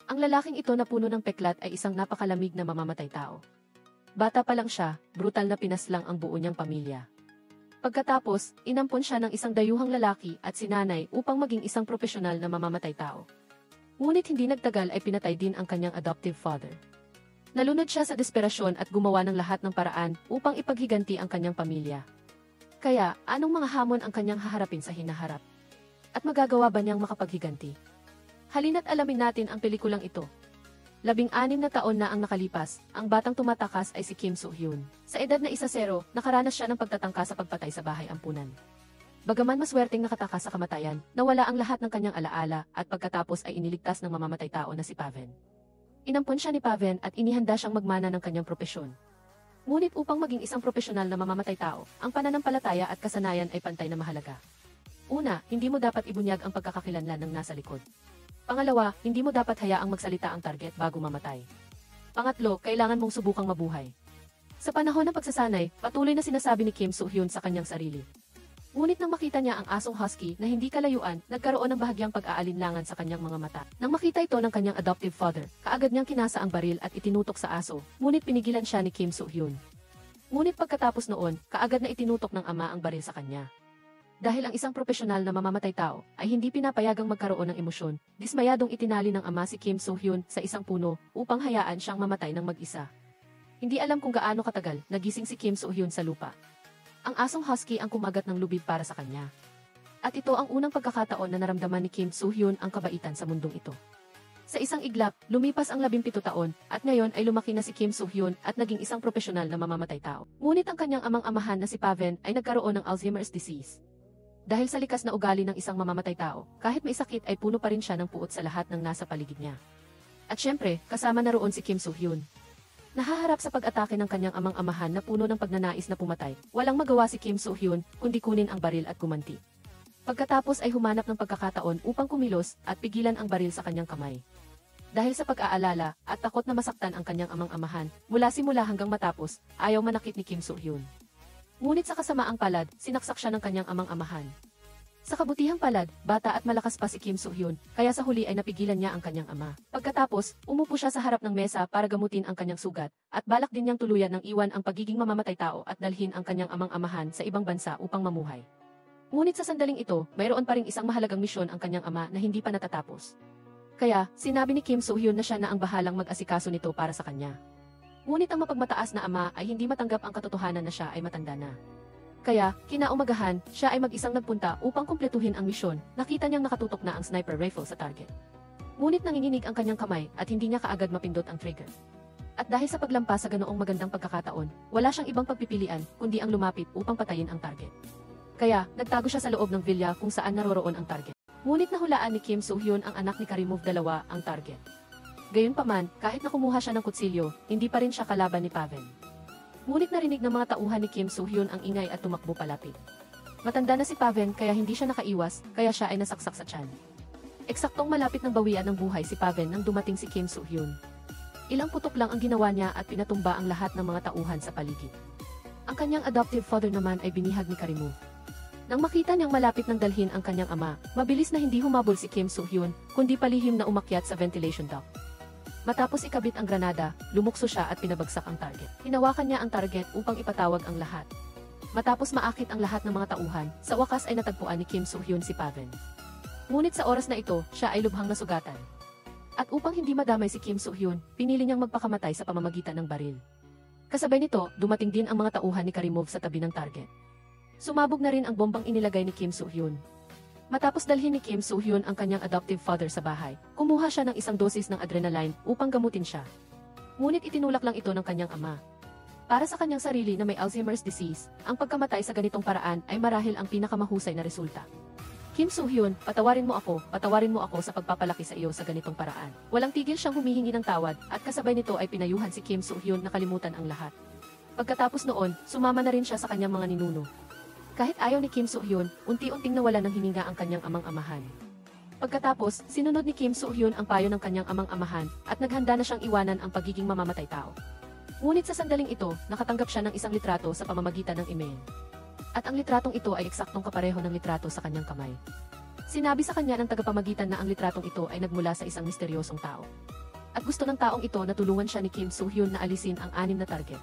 Ang lalaking ito na puno ng peklat ay isang napakalamig na mamamatay tao. Bata pa lang siya, brutal na pinaslang ang buo niyang pamilya. Pagkatapos, inampon siya ng isang dayuhang lalaki at sinanay upang maging isang propesyonal na mamamatay tao. Ngunit hindi nagtagal ay pinatay din ang kanyang adoptive father. Nalunod siya sa desperasyon at gumawa ng lahat ng paraan upang ipaghiganti ang kanyang pamilya. Kaya, anong mga hamon ang kanyang haharapin sa hinaharap? At magagawa ba niyang makapaghiganti? Halina't alamin natin ang pelikulang ito. 16 na taon na ang nakalipas, ang batang tumatakas ay si Kim Soo-hyun. Sa edad na 10, nakaranas siya ng pagtatangka sa pagpatay sa bahay ampunan. Bagaman maswerteng nakatakas sa kamatayan, nawala ang lahat ng kanyang alaala at pagkatapos ay iniligtas ng mamamatay tao na si Paven. Inampon siya ni Paven at inihanda siyang magmana ng kanyang propesyon. Ngunit upang maging isang propesyonal na mamamatay tao, ang pananampalataya at kasanayan ay pantay na mahalaga. Una, hindi mo dapat ibunyag ang pagkakakilanlan ng nasa likod. Pangalawa, hindi mo dapat hayaang magsalita ang target bago mamatay. Pangatlo, kailangan mong subukang mabuhay. Sa panahon ng pagsasanay, patuloy na sinasabi ni Kim Soo-hyun sa kanyang sarili. Ngunit nang makita niya ang asong husky na hindi kalayuan, nagkaroon ng bahagyang pag-aalinlangan sa kanyang mga mata. Nang makita ito ng kanyang adoptive father, kaagad niyang kinasa ang baril at itinutok sa aso, ngunit pinigilan siya ni Kim Soo-hyun. Ngunit pagkatapos noon, kaagad na itinutok ng ama ang baril sa kanya. Dahil ang isang propesyonal na mamamatay tao ay hindi pinapayagang magkaroon ng emosyon, dismayadong itinali ng ama si Kim Soo-hyun sa isang puno upang hayaan siyang mamatay ng mag-isa. Hindi alam kung gaano katagal nagising si Kim Soo-hyun sa lupa. Ang asong husky ang kumagat ng lubid para sa kanya. At ito ang unang pagkakataon na naramdaman ni Kim Soo-hyun ang kabaitan sa mundong ito. Sa isang iglap, lumipas ang 17 taon at ngayon ay lumaki na si Kim Soo-hyun at naging isang propesyonal na mamamatay tao. Ngunit ang kanyang amang-amahan na si Paven ay nagkaroon ng Alzheimer's disease. Dahil sa likas na ugali ng isang mamamatay tao, kahit may sakit ay puno pa rin siya ng puot sa lahat ng nasa paligid niya. At syempre, kasama na roon si Kim Soo-hyun. Nahaharap sa pag-atake ng kanyang amang-amahan na puno ng pagnanais na pumatay, walang magawa si Kim Soo-hyun kundi kunin ang baril at gumanti. Pagkatapos ay humanap ng pagkakataon upang kumilos at pigilan ang baril sa kanyang kamay. Dahil sa pag-aalala at takot na masaktan ang kanyang amang-amahan, mula simula hanggang matapos, ayaw manakit ni Kim Soo-hyun. Ngunit sa kasamaang palad, sinaksak siya ng kanyang amang-amahan. Sa kabutihang palad, bata at malakas pa si Kim Soo-hyun, kaya sa huli ay napigilan niya ang kanyang ama. Pagkatapos, umupo siya sa harap ng mesa para gamutin ang kanyang sugat, at balak din niyang tuluyan ng iwan ang pagiging mamamatay tao at dalhin ang kanyang amang-amahan sa ibang bansa upang mamuhay. Ngunit sa sandaling ito, mayroon pa ring isang mahalagang misyon ang kanyang ama na hindi pa natatapos. Kaya, sinabi ni Kim Soo-hyun na siya na ang bahalang mag-asikaso nito para sa kanya. Ngunit ang mapagmataas na ama ay hindi matanggap ang katotohanan na siya ay matanda na. Kaya, kinaumagahan, siya ay mag-isang nagpunta upang kumpletuhin ang misyon. Nakita niyang nakatutok na ang sniper rifle sa target. Ngunit nanginginig ang kanyang kamay at hindi niya kaagad mapindot ang trigger. At dahil sa paglampas sa ganoong magandang pagkakataon, wala siyang ibang pagpipilian kundi ang lumapit upang patayin ang target. Kaya, nagtago siya sa loob ng villa kung saan naroroon ang target. Ngunit nahulaan ni Kim Soo-hyun ang anak ni Karimov dalawa ang target. Gayunpaman, kahit na kumuha siya ng kutsilyo, hindi pa rin siya kalaban ni Paven. Ngunit narinig ng mga tauhan ni Kim Soo-hyun ang ingay at tumakbo palapit. Matanda na si Paven kaya hindi siya nakaiwas, kaya siya ay nasaksak sa tiyan. Eksaktong malapit ng bawian ng buhay si Paven nang dumating si Kim Soo-hyun. Ilang putok lang ang ginawa niya at pinatumba ang lahat ng mga tauhan sa paligid. Ang kanyang adoptive father naman ay binihag ni Karimov. Nang makita niyang malapit ng dalhin ang kanyang ama, mabilis na hindi humabol si Kim Soo-hyun, kundi palihim na umakyat sa ventilation duct. Matapos ikabit ang granada, lumukso siya at pinabagsak ang target. Hinawakan niya ang target upang ipatawag ang lahat. Matapos maakit ang lahat ng mga tauhan, sa wakas ay natagpuan ni Kim Soo-hyun si Paven. Ngunit sa oras na ito, siya ay lubhang nasugatan. At upang hindi madamay si Kim Soo-hyun, pinili niyang magpakamatay sa pamamagitan ng baril. Kasabay nito, dumating din ang mga tauhan ni Karimov sa tabi ng target. Sumabog na rin ang bombang inilagay ni Kim Soo-hyun. Matapos dalhin ni Kim Soo-hyun ang kanyang adoptive father sa bahay, kumuha siya ng isang dosis ng adrenaline upang gamutin siya. Ngunit itinulak lang ito ng kanyang ama. Para sa kanyang sarili na may Alzheimer's disease, ang pagkamatay sa ganitong paraan ay marahil ang pinakamahusay na resulta. Kim Soo-hyun, patawarin mo ako sa pagpapalaki sa iyo sa ganitong paraan. Walang tigil siyang humihingi ng tawad at kasabay nito ay pinayuhan si Kim Soo-hyun na kalimutan ang lahat. Pagkatapos noon, sumama na rin siya sa kanyang mga ninuno. Kahit ayaw ni Kim Soo-hyun, unti-unting nawala ng hininga ang kanyang amang-amahan. Pagkatapos, sinunod ni Kim Soo-hyun ang payo ng kanyang amang-amahan at naghanda na siyang iwanan ang pagiging mamamatay tao. Ngunit sa sandaling ito, nakatanggap siya ng isang litrato sa pamamagitan ng email. At ang litratong ito ay eksaktong kapareho ng litrato sa kanyang kamay. Sinabi sa kanya ng tagapamagitan na ang litratong ito ay nagmula sa isang misteryosong tao. at gusto ng taong ito na tulungan siya ni Kim Soo-hyun na alisin ang 6 na target.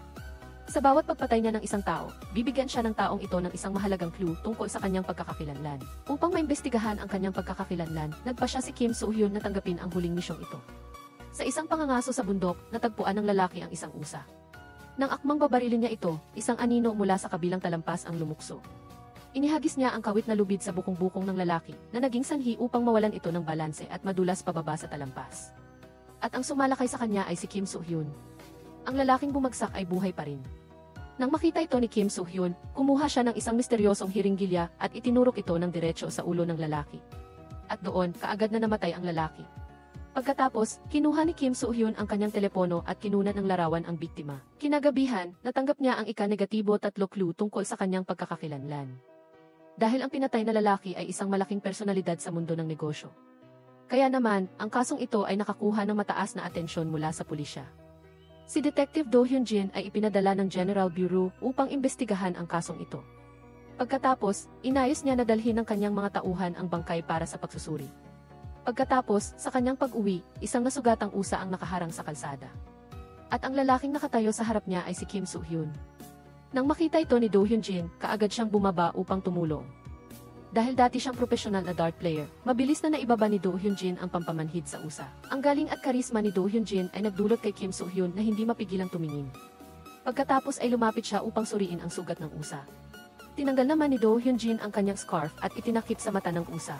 Sa bawat pagpatay niya ng isang tao, bibigyan siya ng taong ito ng isang mahalagang clue tungkol sa kanyang pagkakakilanlan. Upang maimbestigahan ang kanyang pagkakakilanlan, nagpa siya si Kim Soo-hyun na tanggapin ang huling misyong ito. Sa isang pangangaso sa bundok, natagpuan ng lalaki ang isang usa. Nang akmang babarilin niya ito, isang anino mula sa kabilang talampas ang lumukso. Inihagis niya ang kawit na lubid sa bukong-bukong ng lalaki na naging sanhi upang mawalan ito ng balanse at madulas pababa sa talampas. At ang sumalakay sa kanya ay si Kim Soo-hyun. Ang lalaking bumagsak ay buhay pa rin. Nang makita ito ni Kim Soo-hyun, kumuha siya ng isang misteryosong hiringgilya at itinurok ito ng diretso sa ulo ng lalaki. At doon, kaagad na namatay ang lalaki. Pagkatapos, kinuha ni Kim Soo-hyun ang kanyang telepono at kinunan ng larawan ang biktima. Kinagabihan, natanggap niya ang ika-negatibo 3 clue tungkol sa kanyang pagkakakilanlan. Dahil ang pinatay na lalaki ay isang malaking personalidad sa mundo ng negosyo. Kaya naman, ang kasong ito ay nakakuha ng mataas na atensyon mula sa pulisya. Si Detective Do Hyun-jin ay ipinadala ng General Bureau upang imbestigahan ang kasong ito. Pagkatapos, inayos niya na dalhin ng kanyang mga tauhan ang bangkay para sa pagsusuri. Pagkatapos, sa kanyang pag-uwi, isang nasugatang usa ang nakaharang sa kalsada. At ang lalaking nakatayo sa harap niya ay si Kim Soo-hyun. Nang makita ito ni Do Hyun-jin, kaagad siyang bumaba upang tumulong. Dahil dati siyang profesional na dart player, mabilis na naibaba ni Do Hyun-jin ang pampamanhid sa usa. Ang galing at karisma ni Do Hyun-jin ay nagdulot kay Kim Soo-hyun na hindi mapigilang tumingin. Pagkatapos ay lumapit siya upang suriin ang sugat ng usa. Tinanggal naman ni Do Hyun-jin ang kanyang scarf at itinakip sa mata ng usa.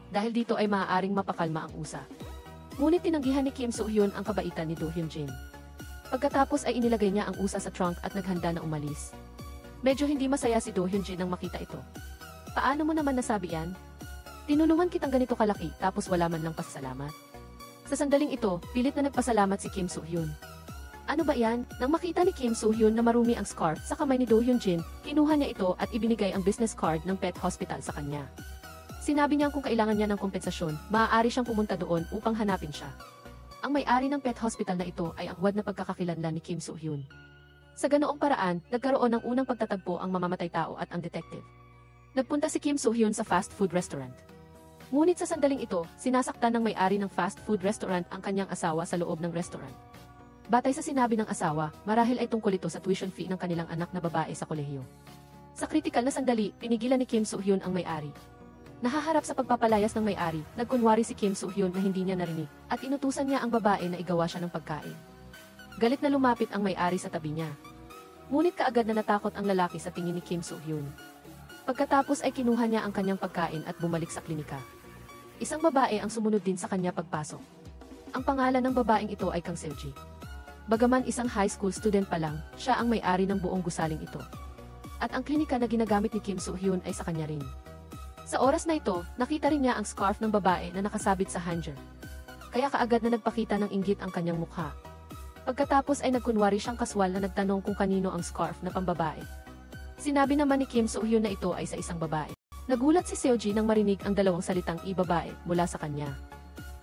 Dahil dito ay maaaring mapakalma ang usa. Ngunit tinanggihan ni Kim Soo-hyun ang kabaitan ni Do Hyun-jin. Pagkatapos ay inilagay niya ang usa sa trunk at naghanda na umalis. Medyo hindi masaya si Do Hyun-jin nang makita ito. Paano mo naman nasabi yan? Tinulungan kitang ganito kalaki tapos wala man lang pasasalamat. Sa sandaling ito, pilit na nagpasalamat si Kim Soo-hyun. Ano ba yan? Nang makita ni Kim Soo-hyun na marumi ang scarf sa kamay ni Do Hyun-jin, kinuha niya ito at ibinigay ang business card ng pet hospital sa kanya. Sinabi niya kung kailangan niya ng kompensasyon, maaari siyang pumunta doon upang hanapin siya. Ang may-ari ng pet hospital na ito ay ang huwad na pagkakakilanlan ni Kim Soo-hyun. Sa ganoong paraan, nagkaroon ng unang pagtatagpo ang mamamatay tao at ang detective. Nagpunta si Kim Soo-hyun sa fast food restaurant. Ngunit sa sandaling ito, sinasaktan ng may-ari ng fast food restaurant ang kanyang asawa sa loob ng restaurant. Batay sa sinabi ng asawa, marahil ay tungkol ito sa tuition fee ng kanilang anak na babae sa kolehiyo. Sa kritikal na sandali, pinigilan ni Kim Soo-hyun ang may-ari. Nahaharap sa pagpapalayas ng may-ari, nagkunwari si Kim Soo-hyun na hindi niya narinig, at inutusan niya ang babae na igawa siya ng pagkain. Galit na lumapit ang may-ari sa tabi niya. Ngunit kaagad na natakot ang lalaki sa tingin ni Kim Soo-hyun. Pagkatapos ay kinuha niya ang kanyang pagkain at bumalik sa klinika. Isang babae ang sumunod din sa kanya pagpasok. Ang pangalan ng babaeng ito ay Kang Seo-ji. Bagaman isang high school student pa lang, siya ang may-ari ng buong gusaling ito. At ang klinika na ginagamit ni Kim Soo-hyun ay sa kanya rin. Sa oras na ito, nakita rin niya ang scarf ng babae na nakasabit sa hanger. Kaya kaagad na nagpakita ng inggit ang kanyang mukha. Pagkatapos ay nagkunwari siyang kaswal na nagtanong kung kanino ang scarf na pambabae. Sinabi naman ni Kim Soo-hyun na ito ay sa isang babae. Nagulat si Seo-ji nang marinig ang dalawang salitang i-babae mula sa kanya.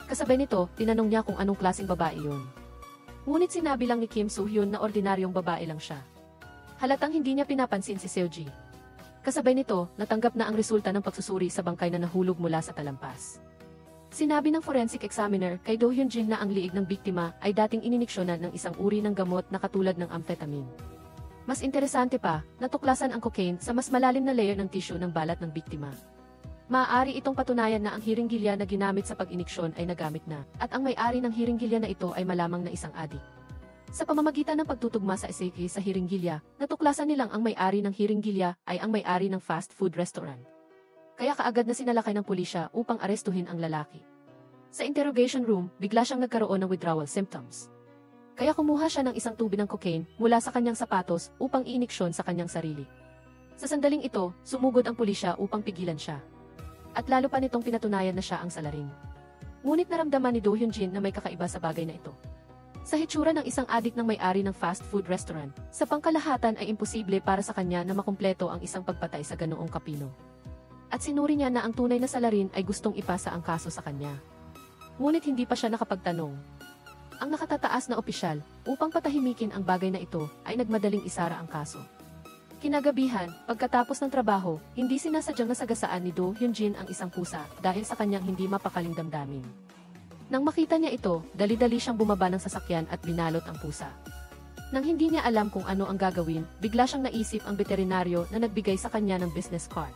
Kasabay nito, tinanong niya kung anong klaseng babae yun. Ngunit sinabi lang ni Kim Soo-hyun na ordinaryong babae lang siya. Halatang hindi niya pinapansin si Seo-ji. Kasabay nito, natanggap na ang resulta ng pagsusuri sa bangkay na nahulog mula sa talampas. Sinabi ng forensic examiner kay Do Hyun-jin na ang liig ng biktima ay dating ininiksyonan ng isang uri ng gamot na katulad ng amphetamine. Mas interesante pa, natuklasan ang cocaine sa mas malalim na layer ng tissue ng balat ng biktima. Maaari itong patunayan na ang hiringgilya na ginamit sa pag-iniksyon ay nagamit na, at ang may-ari ng hiringgilya na ito ay malamang na isang adik. Sa pamamagitan ng pagtutugma sa eseke sa hiringgilya, natuklasan nilang ang may-ari ng hiringgilya ay ang may-ari ng fast food restaurant. Kaya kaagad na sinalakay ng pulisya upang arestuhin ang lalaki. Sa interrogation room, bigla siyang nagkaroon ng withdrawal symptoms. Kaya kumuha siya ng isang tubi ng cocaine mula sa kanyang sapatos upang iiniksyon sa kanyang sarili. Sa sandaling ito, sumugod ang pulisya upang pigilan siya. At lalo pa nitong pinatunayan na siya ang salarin. Ngunit naramdaman ni Do Hyun-jin na may kakaiba sa bagay na ito. Sa hitsura ng isang adik ng may-ari ng fast food restaurant, sa pangkalahatan ay imposible para sa kanya na makumpleto ang isang pagpatay sa ganoong kapino. At sinuri niya na ang tunay na salarin ay gustong ipasa ang kaso sa kanya. Ngunit hindi pa siya nakapagtanong. Ang nakatataas na opisyal, upang patahimikin ang bagay na ito, ay nagmadaling isara ang kaso. Kinagabihan, pagkatapos ng trabaho, hindi sinasadyang nasagasaan ni Do Hyun-jin ang isang pusa dahil sa kanyang hindi mapakaling damdamin. Nang makita niya ito, dali-dali siyang bumaba ng sasakyan at binalot ang pusa. Nang hindi niya alam kung ano ang gagawin, bigla siyang naisip ang veterinaryo na nagbigay sa kanya ng business card.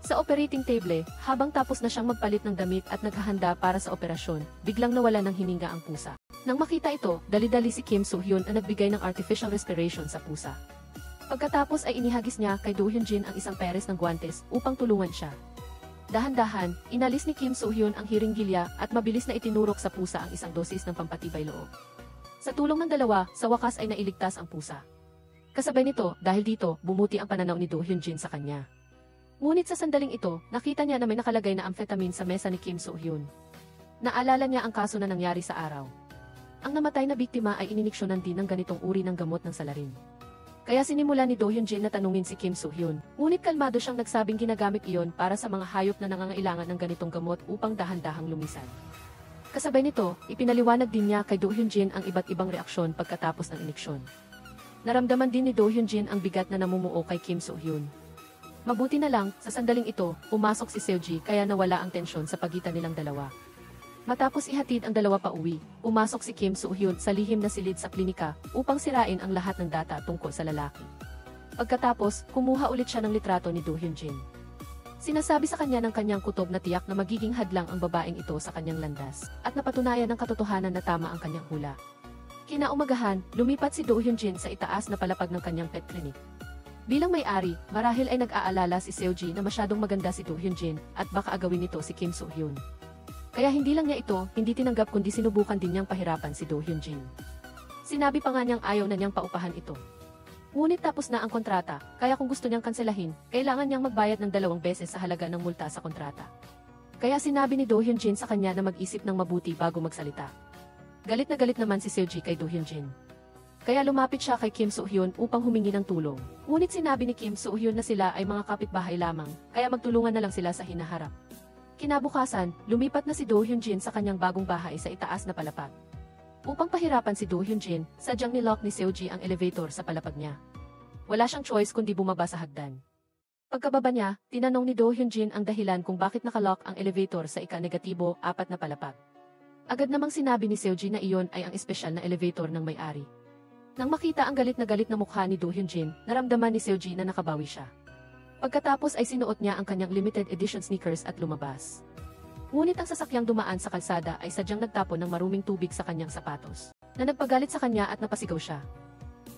Sa operating table, habang tapos na siyang magpalit ng damit at naghahanda para sa operasyon, biglang nawala ng hininga ang pusa. Nang makita ito, dali-dali si Kim Soo-hyun ang nagbigay ng artificial respiration sa pusa. Pagkatapos ay inihagis niya kay Do Hyun-jin ang isang peres ng guwantes upang tulungan siya. Dahan-dahan, inalis ni Kim Soo-hyun ang hiringgilya at mabilis na itinurok sa pusa ang isang dosis ng pampatibay loob. Sa tulong ng dalawa, sa wakas ay nailigtas ang pusa. Kasabay nito, dahil dito, bumuti ang pananaw ni Do Hyun-jin sa kanya. Ngunit sa sandaling ito, nakita niya na may nakalagay na amphetamine sa mesa ni Kim Soo-hyun. Naalala niya ang kaso na nangyari sa araw. Ang namatay na biktima ay ininiksyonan din ng ganitong uri ng gamot ng salarin. Kaya sinimula ni Do Hyun-jin na tanungin si Kim Soo-hyun. Ngunit kalmado siyang nagsabing ginagamit iyon para sa mga hayop na nangangailangan ng ganitong gamot upang dahan-dahang lumisan. Kasabay nito, ipinaliwanag din niya kay Do Hyun-jin ang iba't ibang reaksyon pagkatapos ng iniksyon. Naramdaman din ni Do Hyun-jin ang bigat na namumuo kay Kim Soo-hyun. Mabuti na lang, sa sandaling ito, pumasok si Seo-ji kaya nawala ang tensyon sa pagitan nilang dalawa. Matapos ihatid ang dalawa pa uwi, pumasok si Kim Soo-hyun sa lihim na silid sa klinika upang sirain ang lahat ng data tungkol sa lalaki. Pagkatapos, kumuha ulit siya ng litrato ni Do Hyun-jin. Sinasabi sa kanya ng kanyang kutob na tiyak na magiging hadlang ang babaeng ito sa kanyang landas, at napatunayan ng katotohanan na tama ang kanyang hula. Kinaumagahan, lumipat si Do Hyun-jin sa itaas na palapag ng kanyang pet clinic. Bilang may-ari, marahil ay nag-aalala si Seo-ji na masyadong maganda si Do Hyun-jin at baka agawin nito si Kim Soo-hyun. Kaya hindi lang niya ito, hindi tinanggap kundi sinubukan din niyang pahirapan si Do Hyun-jin. Sinabi pa nga niyang ayaw na niyang paupahan ito. Ngunit tapos na ang kontrata, kaya kung gusto niyang kanselahin, kailangan niyang magbayad ng 2 beses sa halaga ng multa sa kontrata. Kaya sinabi ni Do Hyun-jin sa kanya na mag-isip ng mabuti bago magsalita. Galit na galit naman si Seo-ji kay Do Hyun-jin. Kaya lumapit siya kay Kim Soo-hyun upang humingi ng tulong. Ngunit sinabi ni Kim Soo-hyun na sila ay mga kapitbahay lamang, kaya magtulungan na lang sila sa hinaharap. Kinabukasan, lumipat na si Do Hyun-jin sa kanyang bagong bahay sa itaas na palapag. Upang pahirapan si Do Hyun-jin, sadyang nilock ni Seo-ji ang elevator sa palapag niya. Wala siyang choice kundi bumaba sa hagdan. Pagkababa niya, tinanong ni Do Hyun-jin ang dahilan kung bakit nakalock ang elevator sa ika-4 na palapag. Agad namang sinabi ni Seo-ji na iyon ay ang espesyal na elevator ng may-ari. Nang makita ang galit na mukha ni Do Hyun-jin, naramdaman ni Seo-ji na nakabawi siya. Pagkatapos ay sinuot niya ang kanyang limited edition sneakers at lumabas. Ngunit ang sasakyang dumaan sa kalsada ay sadyang nagtapon ng maruming tubig sa kanyang sapatos, na nagpagalit sa kanya at napasigaw siya.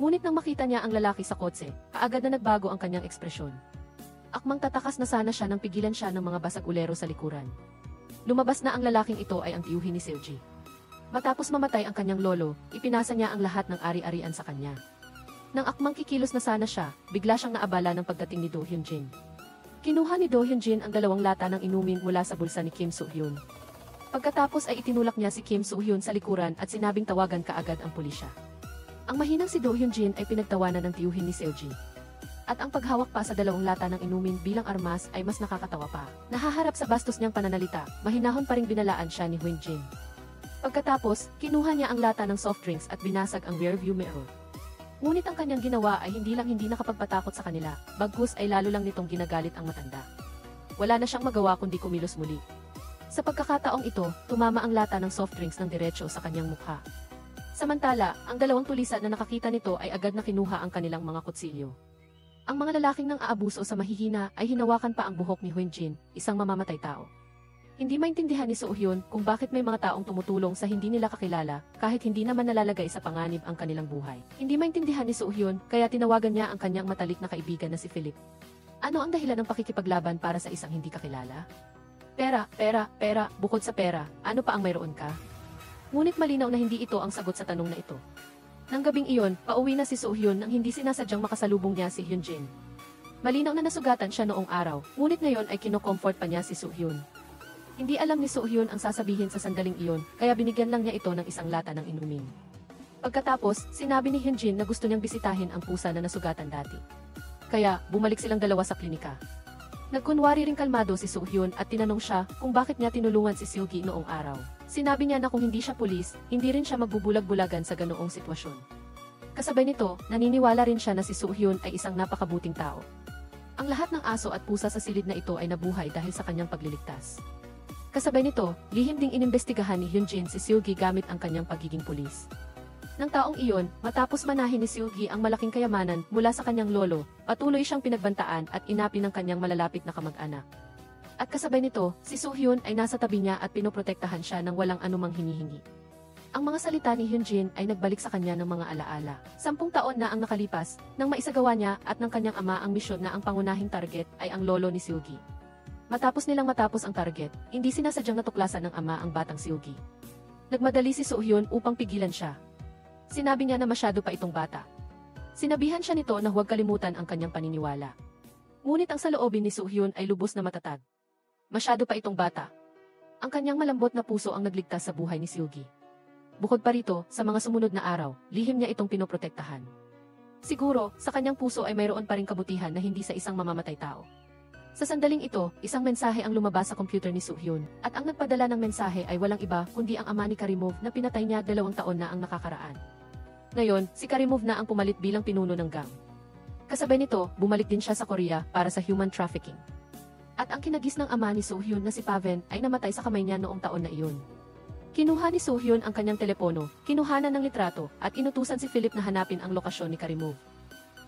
Ngunit nang makita niya ang lalaki sa kotse, kaagad na nagbago ang kanyang ekspresyon. Akmang tatakas na sana siya nang pigilan siya ng mga basag-ulero sa likuran. Lumabas na ang lalaking ito ay ang tiyuhin ni Seo-ji. Matapos mamatay ang kanyang lolo, ipinasa niya ang lahat ng ari-arian sa kanya. Nang akmang kikilos na sana siya, bigla siyang naabala ng pagdating ni Do Hyun-jin. Kinuha ni Do Hyun-jin ang 2 lata ng inumin mula sa bulsa ni Kim Soo-hyun. Pagkatapos ay itinulak niya si Kim Soo-hyun sa likuran at sinabing tawagan kaagad ang pulisya. Ang mahinang si Do Hyun-jin ay pinagtawanan ng tiyuhin ni Seo-ji. At ang paghawak pa sa 2 lata ng inumin bilang armas ay mas nakakatawa pa. Nahaharap sa bastos niyang pananalita, mahinahon pa ring binalaan siya ni Hyun-jin. Pagkatapos, kinuha niya ang lata ng soft drinks at binasag ang rearview mirror. Ngunit ang kanyang ginawa ay hindi nakapagpatakot sa kanila, bagkus ay lalo lang nitong ginagalit ang matanda. Wala na siyang magawa kundi kumilos muli. Sa pagkakataong ito, tumama ang lata ng soft drinks ng diretso sa kanyang mukha. Samantala, ang 2 tulisan na nakakita nito ay agad na kinuha ang kanilang mga kutsilyo. Ang mga lalaking nang aabuso sa mahihina ay hinawakan pa ang buhok ni Hyun-jin, isang mamamatay tao. Hindi maintindihan ni Soo-hyun kung bakit may mga taong tumutulong sa hindi nila kakilala kahit hindi naman nalalagay sa panganib ang kanilang buhay. Hindi maintindihan ni Soo-hyun kaya tinawagan niya ang kanyang matalik na kaibigan na si Philip. Ano ang dahilan ng pakikipaglaban para sa isang hindi kakilala? Pera, pera, pera, bukod sa pera, ano pa ang mayroon ka? Ngunit malinaw na hindi ito ang sagot sa tanong na ito. Nang gabing iyon, pauwi na si Soo-hyun nang hindi sinasadyang makasalubong niya si Hyun-jin. Malinaw na nasugatan siya noong araw, ngunit ngayon ay kino-comfort pa niya si Soo-hyun. Hindi alam ni Soo-hyun ang sasabihin sa sandaling iyon, kaya binigyan lang niya ito ng 1 lata ng inumin. Pagkatapos, sinabi ni Hyun-jin na gusto niyang bisitahin ang pusa na nasugatan dati. Kaya, bumalik silang 2 sa klinika. Nagkunwari ring kalmado si Soo-hyun at tinanong siya kung bakit niya tinulungan si Seo-gi noong araw. Sinabi niya na kung hindi siya pulis, hindi rin siya magbubulag-bulagan sa ganoong sitwasyon. Kasabay nito, naniniwala rin siya na si Soo-hyun ay isang napakabuting tao. Ang lahat ng aso at pusa sa silid na ito ay nabuhay dahil sa kanyang pagliligtas. Kasabay nito, lihim ding inimbestigahan ni Hyunjin si Seulgi gamit ang kanyang pagiging pulis. Nang taong iyon, matapos manahin ni Seulgi ang malaking kayamanan mula sa kanyang lolo, patuloy siyang pinagbantaan at inapi ng kanyang malalapit na kamag-anak. At kasabay nito, si Soo-hyun ay nasa tabi niya at pinoprotektahan siya ng walang anumang hinihingi. Ang mga salita ni Hyunjin ay nagbalik sa kanya ng mga alaala. 10 taon na ang nakalipas, nang maisagawa niya at ng kanyang ama ang misyon na ang pangunahing target ay ang lolo ni Seulgi. Matapos nilang matapos ang target, hindi sinasadyang natuklasan ng ama ang batang Seulgi. Nagmadali si Soo-hyun upang pigilan siya. Sinabi niya na masyado pa itong bata. Sinabihan siya nito na huwag kalimutan ang kanyang paniniwala. Ngunit ang saloobin ni Soo-hyun ay lubos na matatag. Masyado pa itong bata. Ang kanyang malambot na puso ang nagligtas sa buhay ni Seulgi. Bukod pa rito, sa mga sumunod na araw, lihim niya itong pinoprotektahan. Siguro, sa kanyang puso ay mayroon pa ring kabutihan na hindi sa isang mamamatay tao. Sa sandaling ito, isang mensahe ang lumabas sa computer ni Soo-hyun, at ang nagpadala ng mensahe ay walang iba kundi ang ama ni Karimov na pinatay niya 2 taon na ang nakakaraan. Ngayon, si Karimov na ang pumalit bilang pinuno ng gang. Kasabay nito, bumalik din siya sa Korea para sa human trafficking. At ang kinagis ng ama ni Soo-hyun na si Paven ay namatay sa kamay niya noong taon na iyon. Kinuha ni Soo-hyun ang kanyang telepono, kinuhanan ng litrato, at inutusan si Philip na hanapin ang lokasyon ni Karimov.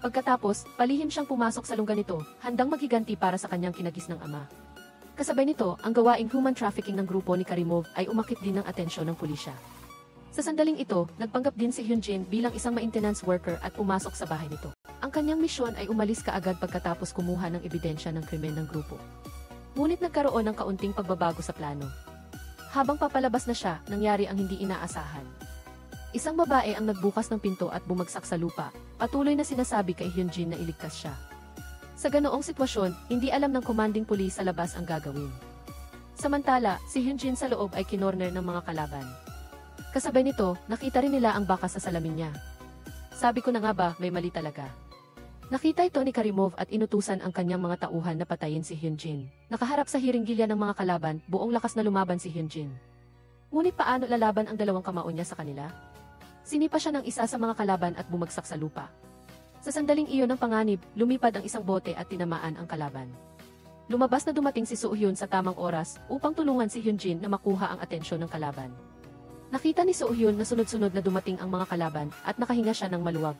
Pagkatapos, palihim siyang pumasok sa lungga nito, handang maghiganti para sa kanyang kinagis ng ama. Kasabay nito, ang gawaing human trafficking ng grupo ni Karimov ay umakit din ng atensyon ng pulisya. Sa sandaling ito, nagpanggap din si Hyunjin bilang isang maintenance worker at pumasok sa bahay nito. Ang kanyang misyon ay umalis kaagad pagkatapos kumuha ng ebidensya ng krimen ng grupo. Ngunit nagkaroon ng kaunting pagbabago sa plano. Habang papalabas na siya, nangyari ang hindi inaasahan. Isang babae ang nagbukas ng pinto at bumagsak sa lupa, patuloy na sinasabi kay Hyunjin na iligtas siya. Sa ganoong sitwasyon, hindi alam ng commanding police sa labas ang gagawin. Samantala, si Hyunjin sa loob ay kinorner ng mga kalaban. Kasabay nito, nakita rin nila ang bakas sa salamin niya. Sabi ko na nga ba, may mali talaga. Nakita ito ni Karimov at inutusan ang kanyang mga tauhan na patayin si Hyunjin. Nakaharap sa hiringgilya ng mga kalaban, buong lakas na lumaban si Hyunjin. Ngunit paano lalaban ang 2 kamao niya sa kanila? Sinipa siya ng isa sa mga kalaban at bumagsak sa lupa. Sa sandaling iyon ng panganib, lumipad ang isang bote at tinamaan ang kalaban. Lumabas na dumating si Soo-hyun sa tamang oras upang tulungan si Hyunjin na makuha ang atensyon ng kalaban. Nakita ni Soo-hyun na sunod-sunod na dumating ang mga kalaban at nakahinga siya ng maluwag.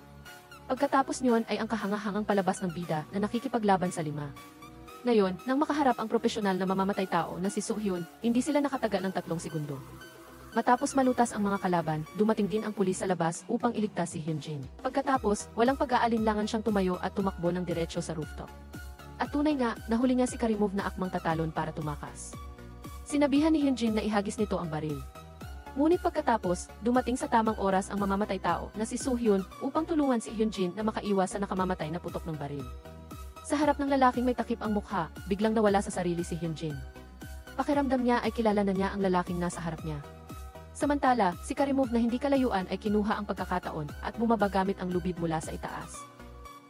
Pagkatapos niyon ay ang kahangahangang palabas ng bida na nakikipaglaban sa 5. Ngayon, nang makaharap ang profesional na mamamatay tao na si Soo-hyun, hindi sila nakatagal ng 3 segundo. Matapos malutas ang mga kalaban, dumating din ang pulis sa labas upang iligtas si Hyunjin. Pagkatapos, walang pag-aalinlangan siyang tumayo at tumakbo ng diretso sa rooftop. At tunay nga, nahuli niya si Karimov na akmang tatalon para tumakas. Sinabihan ni Hyunjin na ihagis nito ang baril. Ngunit pagkatapos, dumating sa tamang oras ang mamamatay tao na si Soo-hyun upang tulungan si Hyunjin na makaiwas sa nakamamatay na putok ng baril. Sa harap ng lalaking may takip ang mukha, biglang nawala sa sarili si Hyunjin. Pakiramdam niya ay kilala na niya ang lalaking nasa harap niya. Samantala, si Karimov na hindi kalayuan ay kinuha ang pagkakataon at bumaba gamit ang lubid mula sa itaas.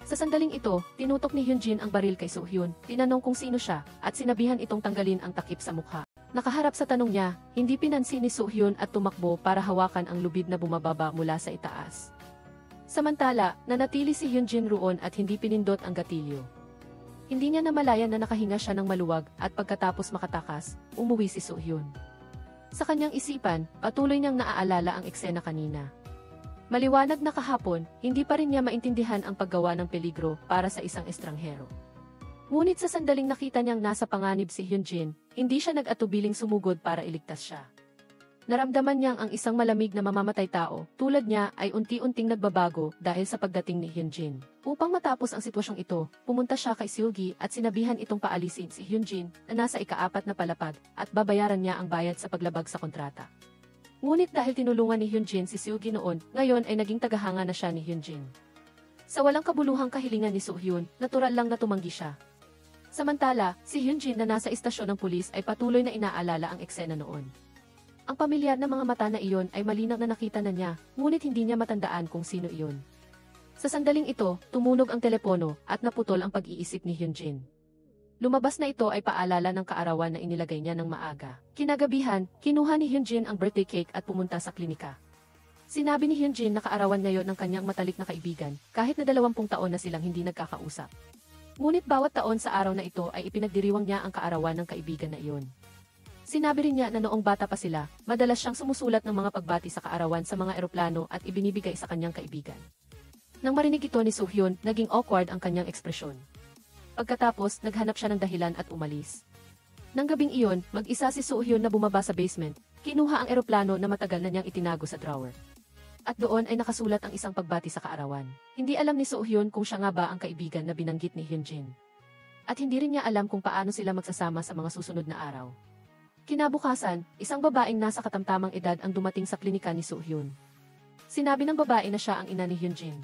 Sa sandaling ito, tinutok ni Hyunjin ang baril kay Soo-hyun, tinanong kung sino siya, at sinabihan itong tanggalin ang takip sa mukha. Nakaharap sa tanong niya, hindi pinansin ni Soo-hyun at tumakbo para hawakan ang lubid na bumababa mula sa itaas. Samantala, nanatili si Hyunjin roon at hindi pinindot ang gatilyo. Hindi niya namalayan na nakahinga siya ng maluwag at pagkatapos makatakas, umuwi si Soo-hyun. Sa kanyang isipan, patuloy niyang naaalala ang eksena kanina. Maliwanag na kahapon, hindi pa rin niya maintindihan ang paggawa ng peligro para sa isang estranghero. Ngunit sa sandaling nakita niyang nasa panganib si Hyunjin, hindi siya nag-atubiling sumugod para iligtas siya. Naramdaman niyang ang isang malamig na mamamatay tao, tulad niya ay unti-unting nagbabago dahil sa pagdating ni Hyunjin. Upang matapos ang sitwasyong ito, pumunta siya kay Seulgi at sinabihan itong paalisin si Hyunjin na nasa ika-4 na palapag at babayaran niya ang bayad sa paglabag sa kontrata. Ngunit dahil tinulungan ni Hyunjin si Seulgi noon, ngayon ay naging tagahanga na siya ni Hyunjin. Sa walang kabuluhang kahilingan ni Soo-hyun, natural lang na tumanggi siya. Samantala, si Hyunjin na nasa istasyon ng pulis ay patuloy na inaalala ang eksena noon. Ang pamilyar na mga mata na iyon ay malinaw na nakita na niya, ngunit hindi niya matandaan kung sino iyon. Sa sandaling ito, tumunog ang telepono at naputol ang pag-iisip ni Hyunjin. Lumabas na ito ay paalala ng kaarawan na inilagay niya ng maaga. Kinagabihan, kinuha ni Hyunjin ang birthday cake at pumunta sa klinika. Sinabi ni Hyunjin na kaarawan ngayon ng kanyang matalik na kaibigan, kahit na 20 taon na silang hindi nagkakausap. Ngunit bawat taon sa araw na ito ay ipinagdiriwang niya ang kaarawan ng kaibigan na iyon. Sinabi rin niya na noong bata pa sila, madalas siyang sumusulat ng mga pagbati sa kaarawan sa mga eroplano at ibinibigay sa kanyang kaibigan. Nang marinig ito ni Soo-hyun, naging awkward ang kanyang ekspresyon. Pagkatapos, naghanap siya ng dahilan at umalis. Nang gabing iyon, mag-isa si Soo-hyun na bumaba sa basement, kinuha ang eroplano na matagal na niyang itinago sa drawer. At doon ay nakasulat ang isang pagbati sa kaarawan. Hindi alam ni Soo-hyun kung siya nga ba ang kaibigan na binanggit ni Hyunjin. At hindi rin niya alam kung paano sila magsasama sa mga susunod na araw. Kinabukasan, isang babaeng nasa katamtamang edad ang dumating sa klinika ni Soo-hyun. Sinabi ng babae na siya ang ina ni Hyunjin.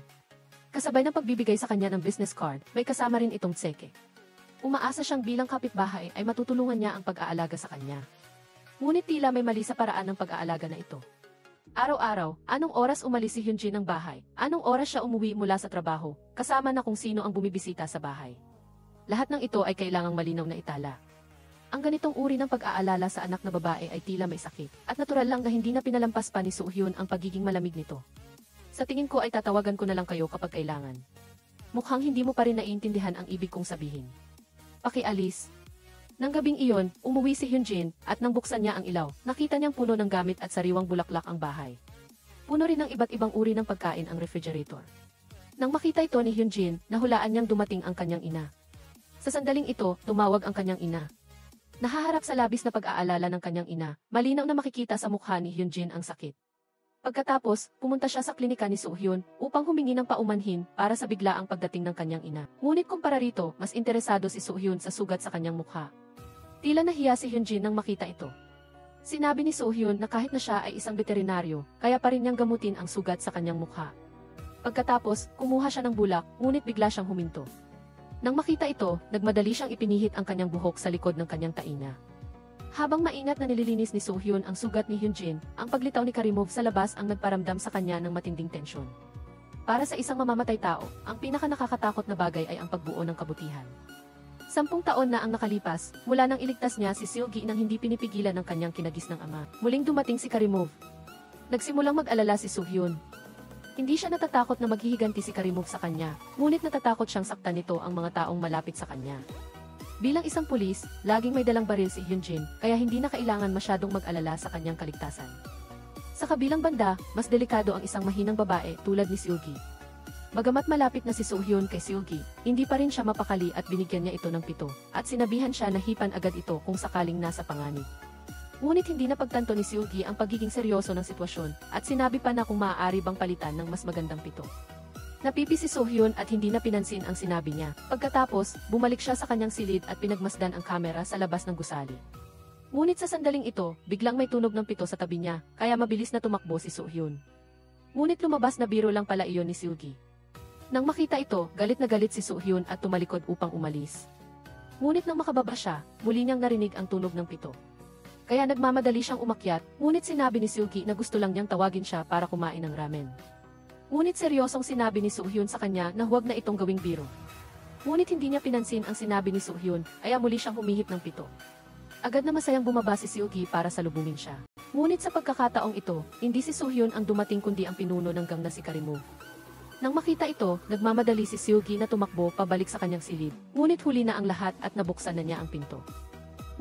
Kasabay ng pagbibigay sa kanya ng business card, may kasama rin itong tseke. Umaasa siyang bilang kapitbahay ay matutulungan niya ang pag-aalaga sa kanya. Ngunit tila may mali sa paraan ng pag-aalaga na ito. Araw-araw, anong oras umalis si Hyunjin ng bahay? Anong oras siya umuwi mula sa trabaho? Kasama na kung sino ang bumibisita sa bahay. Lahat ng ito ay kailangang malinaw na itala. Ang ganitong uri ng pag-aalala sa anak na babae ay tila may sakit, at natural lang na hindi na pinalampas pa ni Soo-hyun ang pagiging malamig nito. Sa tingin ko ay tatawagan ko na lang kayo kapag kailangan. Mukhang hindi mo pa rin naiintindihan ang ibig kong sabihin. Pakialis. Nang gabing iyon, umuwi si Hyunjin, at nang buksan niya ang ilaw, nakita niyang puno ng gamit at sariwang bulaklak ang bahay. Puno rin ng iba't ibang uri ng pagkain ang refrigerator. Nang makita ito ni Hyunjin, nahulaan niyang dumating ang kanyang ina. Sa sandaling ito, tumawag ang kanyang ina. Nahaharap sa labis na pag-aalala ng kanyang ina, malinaw na makikita sa mukha ni Hyunjin ang sakit. Pagkatapos, pumunta siya sa klinika ni Soo-hyun upang humingi ng paumanhin para sa biglaang pagdating ng kanyang ina. Ngunit kumpara rito, mas interesado si Soo-hyun sa sugat sa kanyang mukha. Tila nahiya si Hyunjin nang makita ito. Sinabi ni Soo-hyun na kahit na siya ay isang veterinaryo, kaya pa rin niyang gamutin ang sugat sa kanyang mukha. Pagkatapos, kumuha siya ng bulak, ngunit bigla siyang huminto. Nang makita ito, nagmadali siyang ipinihit ang kanyang buhok sa likod ng kanyang taina. Habang maingat na nililinis ni Soo-hyun ang sugat ni Hyunjin, ang paglitaw ni Karimov sa labas ang nagparamdam sa kanya ng matinding tensyon. Para sa isang mamamatay tao, ang pinaka-nakakatakot na bagay ay ang pagbuo ng kabutihan. 10 taon na ang nakalipas, mula nang iligtas niya si Seulgi nang hindi pinipigilan ng kanyang kinagisnang ama. Muling dumating si Karimov. Nagsimulang mag-alala si Soo-hyun. Hindi siya natatakot na maghihiganti si Karimov sa kanya, ngunit natatakot siyang saktan nito ang mga taong malapit sa kanya. Bilang isang pulis, laging may dalang baril si Hyunjin, kaya hindi na kailangan masyadong mag-alala sa kanyang kaligtasan. Sa kabilang banda, mas delikado ang isang mahinang babae tulad ni Seulgi. Bagamat malapit na si Soo-hyun kay Seulgi, hindi pa rin siya mapakali at binigyan niya ito ng 7, at sinabihan siya na hipan agad ito kung sakaling nasa panganib. Ngunit hindi napagtanto ni Seulgi ang pagiging seryoso ng sitwasyon, at sinabi pa na kung maaari bang palitan ng mas magandang 7. Napipi si Soo-hyun at hindi na pinansin ang sinabi niya. Pagkatapos, bumalik siya sa kanyang silid at pinagmasdan ang kamera sa labas ng gusali. Ngunit sa sandaling ito, biglang may tunog ng 7 sa tabi niya, kaya mabilis na tumakbo si Soo-hyun. Ngunit lumabas na biro lang pala iyon ni Seulgi. Nang makita ito, galit na galit si Soo-hyun at tumalikod upang umalis. Ngunit nang makababa siya, muli niyang narinig ang tunog ng 7. Kaya nagmamadali siyang umakyat, ngunit sinabi ni Seulgi na gusto lang niyang tawagin siya para kumain ng ramen. Ngunit seryosong sinabi ni Soo-hyun sa kanya na huwag na itong gawing biro. Ngunit hindi niya pinansin ang sinabi ni Soo-hyun, kaya muli siyang humihip ng 7. Agad na masayang bumaba si Seulgi para salubungin siya. Ngunit sa pagkakataong ito, hindi si Soo-hyun ang dumating kundi ang pinuno ng gang na si Karimov. Nang makita ito, nagmamadali si Seulgi na tumakbo pabalik sa kanyang silid. Ngunit huli na ang lahat at nabuksan na niya ang pinto.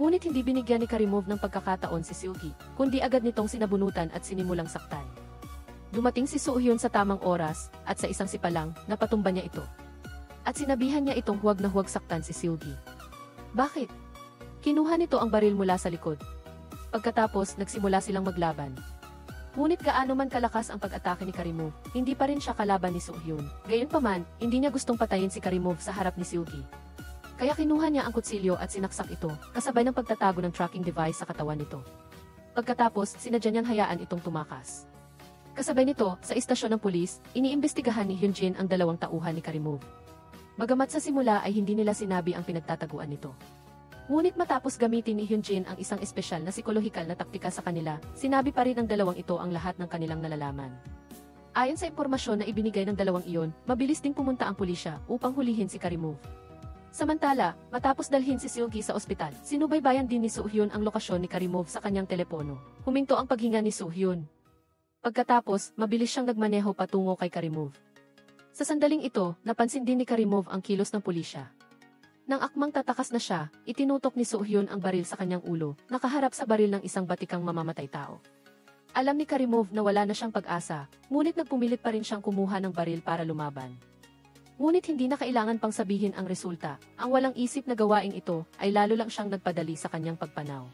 Ngunit hindi binigyan ni Karimov ng pagkakataon si Seulgi, kundi agad nitong sinabunutan at sinimulang saktan. Dumating si Soo-hyun sa tamang oras, at sa isang sipalang, napatumba niya ito. At sinabihan niya itong huwag na huwag saktan si Seulgi. Bakit? Kinuha nito ang baril mula sa likod. Pagkatapos, nagsimula silang maglaban. Ngunit gaano man kalakas ang pag-atake ni Karimov, hindi pa rin siya kalaban ni Soo-hyun. Gayunpaman, hindi niya gustong patayin si Karimov sa harap ni Seulgi. Kaya kinuha niya ang kutsilyo at sinaksak ito, kasabay ng pagtatago ng tracking device sa katawan nito. Pagkatapos, sinadya niyang hayaan itong tumakas. Kasabay nito, sa istasyon ng pulis, iniimbestigahan ni Hyunjin ang 2 tauhan ni Karimov. Bagamat sa simula ay hindi nila sinabi ang pinagtataguan nito. Ngunit matapos gamitin ni Hyunjin ang isang espesyal na psikolohikal na taktika sa kanila, sinabi pa rin ng 2 ito ang lahat ng kanilang nalalaman. Ayon sa impormasyon na ibinigay ng 2 iyon, mabilis ding pumunta ang pulisya upang hulihin si Karimov. Samantala, matapos dalhin si Seulgi sa ospital, sinubaybayan din ni Soo-hyun ang lokasyon ni Karimov sa kanyang telepono. Huminto ang paghinga ni Soo-hyun. Pagkatapos, mabilis siyang nagmaneho patungo kay Karimov. Sa sandaling ito, napansin din ni Karimov ang kilos ng pulisya. Nang akmang tatakas na siya, itinutok ni Soo-hyun ang baril sa kanyang ulo, nakaharap sa baril ng isang batikang mamamatay tao. Alam ni Karimov na wala na siyang pag-asa, ngunit nagpumilit pa rin siyang kumuha ng baril para lumaban. Ngunit hindi na kailangan pang sabihin ang resulta, ang walang isip na gawaing ito ay lalo lang siyang nagpadali sa kanyang pagpanaw.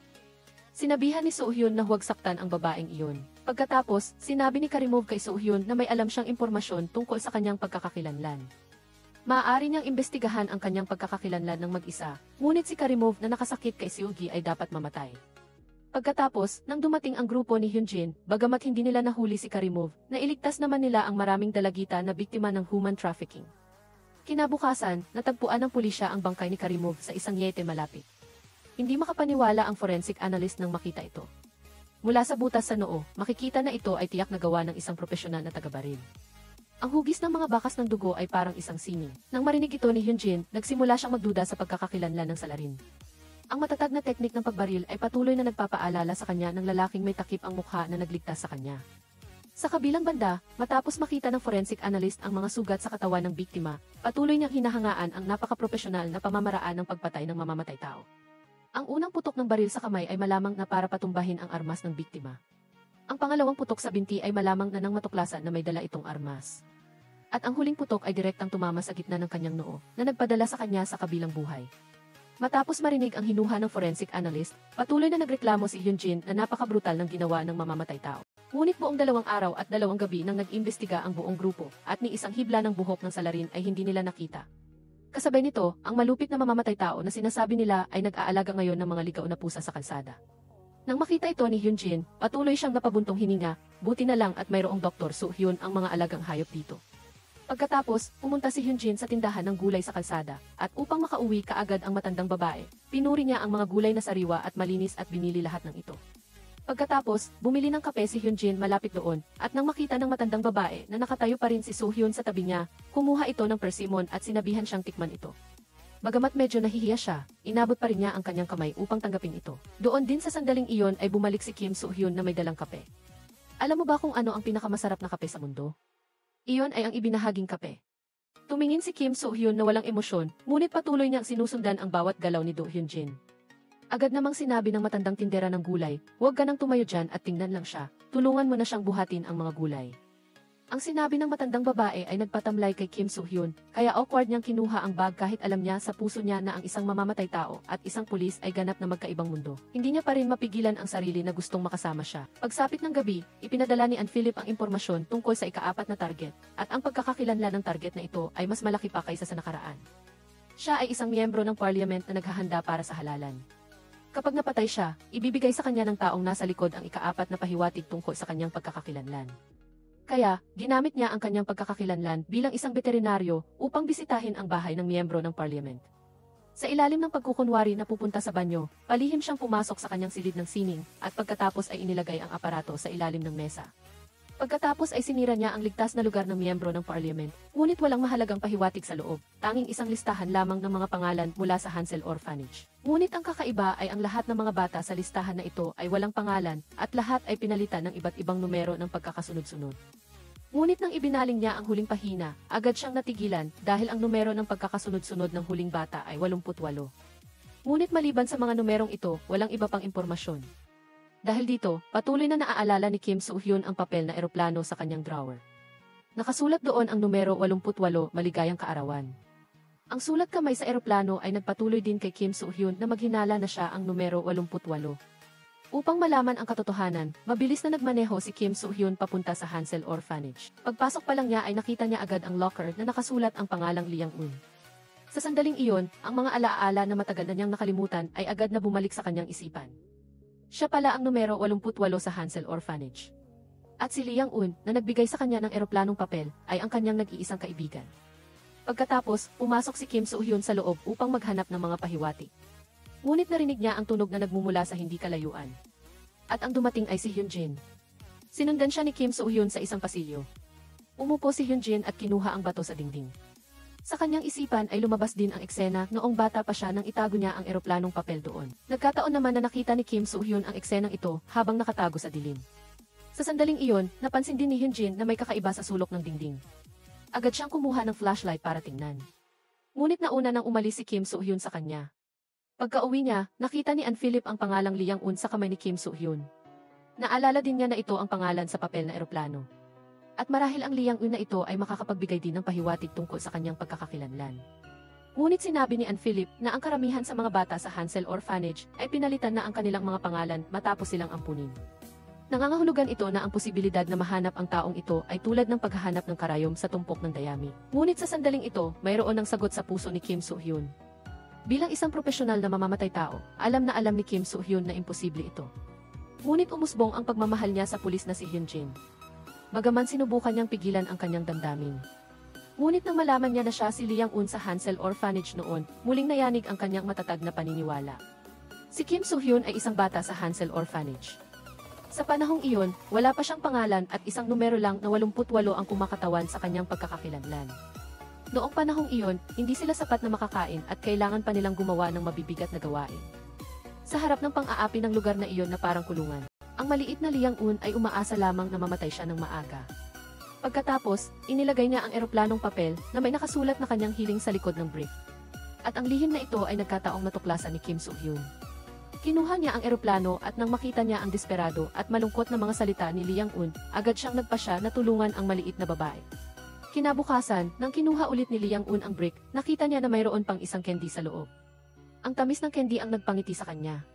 Sinabihan ni Soo-hyun na huwag saktan ang babaeng iyon. Pagkatapos, sinabi ni Karimov kay Soo-hyun na may alam siyang impormasyon tungkol sa kanyang pagkakakilanlan. Maaari niyang imbestigahan ang kanyang pagkakakilanlan ng mag-isa, ngunit si Karimov na nakasakit kay Seulgi ay dapat mamatay. Pagkatapos, nang dumating ang grupo ni Hyunjin, bagamat hindi nila nahuli si Karimov, nailigtas naman nila ang maraming dalagita na biktima ng human trafficking. Kinabukasan, natagpuan ng pulisya ang bangkay ni Karimov sa isang yete malapit. Hindi makapaniwala ang forensic analyst nang makita ito. Mula sa butas sa noo, makikita na ito ay tiyak na gawa ng isang profesional na taga-baril. Ang hugis ng mga bakas ng dugo ay parang isang sining. Nang marinig ito ni Hyunjin, nagsimula siyang magduda sa pagkakakilanlan ng salarin. Ang matatag na teknik ng pagbaril ay patuloy na nagpapaalala sa kanya ng lalaking may takip ang mukha na nagligtas sa kanya. Sa kabilang banda, matapos makita ng forensic analyst ang mga sugat sa katawan ng biktima, patuloy niyang hinahangaan ang napaka-profesional na pamamaraan ng pagpatay ng mamamatay tao. Ang unang putok ng baril sa kamay ay malamang na para patumbahin ang armas ng biktima. Ang pangalawang putok sa binti ay malamang na nang matuklasan na may dala itong armas. At ang huling putok ay direktang tumama sa gitna ng kanyang noo, na nagpadala sa kanya sa kabilang buhay. Matapos marinig ang hinuha ng forensic analyst, patuloy na nagreklamo si Hyunjin na napaka-brutal ng ginawa ng mamamatay tao. Ngunit buong 2 araw at 2 gabi nang nag-imbestiga ang buong grupo, at ni isang hibla ng buhok ng salarin ay hindi nila nakita. Kasabay nito, ang malupit na mamamatay tao na sinasabi nila ay nag-aalaga ngayon ng mga ligaw na pusa sa kalsada. Nang makita ito ni Hyunjin, patuloy siyang napabuntong hininga, buti na lang at mayroong Dr. Soo-hyun ang mga alagang hayop dito. Pagkatapos, pumunta si Hyunjin sa tindahan ng gulay sa kalsada, at upang makauwi kaagad ang matandang babae, pinuri niya ang mga gulay na sariwa at malinis at binili lahat ng ito. Pagkatapos, bumili ng kape si Hyunjin malapit doon, at nang makita ng matandang babae na nakatayo pa rin si Soo-hyun sa tabi niya, kumuha ito ng persimmon at sinabihan siyang tikman ito. Bagamat medyo nahihiya siya, inabot pa rin niya ang kanyang kamay upang tanggapin ito. Doon din sa sandaling iyon ay bumalik si Kim Soo-hyun na may dalang kape. Alam mo ba kung ano ang pinakamasarap na kape sa mundo? Iyon ay ang ibinahaging kape. Tumingin si Kim Soo-hyun na walang emosyon, ngunit patuloy niyang sinusundan ang bawat galaw ni Do Hyunjin. Agad namang sinabi ng matandang tindera ng gulay, huwag ka nang tumayo dyan at tingnan lang siya, tulungan mo na siyang buhatin ang mga gulay. Ang sinabi ng matandang babae ay nagpatamlay kay Kim Soo-hyun, kaya awkward niyang kinuha ang bag kahit alam niya sa puso niya na ang isang mamamatay tao at isang pulis ay ganap na magkaibang mundo. Hindi niya pa rin mapigilan ang sarili na gustong makasama siya. Pagsapit ng gabi, ipinadala ni Ann Philip ang impormasyon tungkol sa ika-4 na target, at ang pagkakakilanlan ng target na ito ay mas malaki pa kaysa sa nakaraan. Siya ay isang miyembro ng parliament na naghahanda para sa halalan. Kapag napatay siya, ibibigay sa kanya ng taong nasa likod ang ika-4 na pahiwatig tungkol sa kanyang pagkakakilanlan. Kaya, ginamit niya ang kanyang pagkakakilanlan bilang isang veterinaryo upang bisitahin ang bahay ng miyembro ng parliament. Sa ilalim ng pagkukunwari na pupunta sa banyo, palihim siyang pumasok sa kanyang silid ng sining, at pagkatapos ay inilagay ang aparato sa ilalim ng mesa. Pagkatapos ay sinira niya ang ligtas na lugar ng miyembro ng parliament, ngunit walang mahalagang pahiwatig sa loob, tanging isang listahan lamang ng mga pangalan mula sa Hansel Orphanage. Ngunit ang kakaiba ay ang lahat ng mga bata sa listahan na ito ay walang pangalan, at lahat ay pinalitan ng iba't ibang numero ng pagkakasunod-sunod. Ngunit nang ibinaling niya ang huling pahina, agad siyang natigilan dahil ang numero ng pagkakasunod-sunod ng huling bata ay 88. Ngunit maliban sa mga numerong ito, walang iba pang impormasyon. Dahil dito, patuloy na naaalala ni Kim Soo-hyun ang papel na eroplano sa kanyang drawer. Nakasulat doon ang numero 88, maligayang kaarawan. Ang sulat kamay sa eroplano ay nagpatuloy din kay Kim Soo-hyun na maghinala na siya ang numero 88. Upang malaman ang katotohanan, mabilis na nagmaneho si Kim Soo-hyun papunta sa Hansel Orphanage. Pagpasok pa lang niya ay nakita niya agad ang locker na nakasulat ang pangalang Lee Yang-un. Sa sandaling iyon, ang mga alaala na matagal na niyang nakalimutan ay agad na bumalik sa kanyang isipan. Siya pala ang numero 88 sa Hansel Orphanage. At si Lee Yang-un, na nagbigay sa kanya ng eroplanong papel, ay ang kanyang nag-iisang kaibigan. Pagkatapos, pumasok si Kim Soo-hyun sa loob upang maghanap ng mga pahiwatig. Ngunit narinig niya ang tunog na nagmumula sa hindi kalayuan. At ang dumating ay si Hyunjin. Sinundan siya ni Kim Soo-hyun sa isang pasilyo. Umupo si Hyunjin at kinuha ang bato sa dingding. Sa kanyang isipan ay lumabas din ang eksena noong bata pa siya nang itago niya ang eroplanong papel doon. Nagkataon naman na nakita ni Kim Soo-hyun ang eksenang ito habang nakatago sa dilim. Sa sandaling iyon, napansin din ni Hyunjin na may kakaiba sa sulok ng dingding. Agad siyang kumuha ng flashlight para tingnan. Ngunit nauna nang umalis si Kim Soo-hyun sa kanya. Pagka-uwi niya, nakita ni Ann Philip ang pangalang Lee Yang-un sa kamay ni Kim Soo-hyun. Naalala din niya na ito ang pangalan sa papel na eroplano. At marahil ang Lee Yang-un na ito ay makakapagbigay din ng pahiwatig tungkol sa kanyang pagkakakilanlan. Ngunit sinabi ni Ann Philip na ang karamihan sa mga bata sa Hansel Orphanage ay pinalitan na ang kanilang mga pangalan matapos silang ampunin. Nangangahulugan ito na ang posibilidad na mahanap ang taong ito ay tulad ng paghahanap ng karayom sa tumpok ng dayami. Ngunit sa sandaling ito, mayroon ng sagot sa puso ni Kim Soo-hyun. Bilang isang profesional na mamamatay tao, alam na alam ni Kim Soo-hyun na imposible ito. Ngunit umusbong ang pagmamahal niya sa pulis na si Hyun-jin. Bagaman sinubukan niyang pigilan ang kanyang damdamin. Ngunit nang malaman niya na siya si Lee Yang-un sa Hansel Orphanage noon, muling nayanig ang kanyang matatag na paniniwala. Si Kim Soo-hyun ay isang bata sa Hansel Orphanage. Sa panahong iyon, wala pa siyang pangalan at isang numero lang na 88 ang kumakatawan sa kanyang pagkakakilanlan. Noong panahong iyon, hindi sila sapat na makakain at kailangan pa nilang gumawa ng mabibigat na gawain. Sa harap ng pang-aapi ng lugar na iyon na parang kulungan, ang maliit na Lee Yang-un ay umaasa lamang na mamatay siya ng maaga. Pagkatapos, inilagay niya ang eroplanong papel na may nakasulat na kanyang hiling sa likod ng brief. At ang lihim na ito ay nagkataong natuklasan ni Kim Soo-hyun. Kinuha niya ang eroplano at nang makita niya ang desperado at malungkot na mga salita ni Lee Yang-un, agad siyang nagpasya na tulungan ang maliit na babae. Kinabukasan, nang kinuha ulit ni Lee Yang-un ang brick, nakita niya na mayroon pang isang candy sa loob. Ang tamis ng candy ang nagpangiti sa kanya.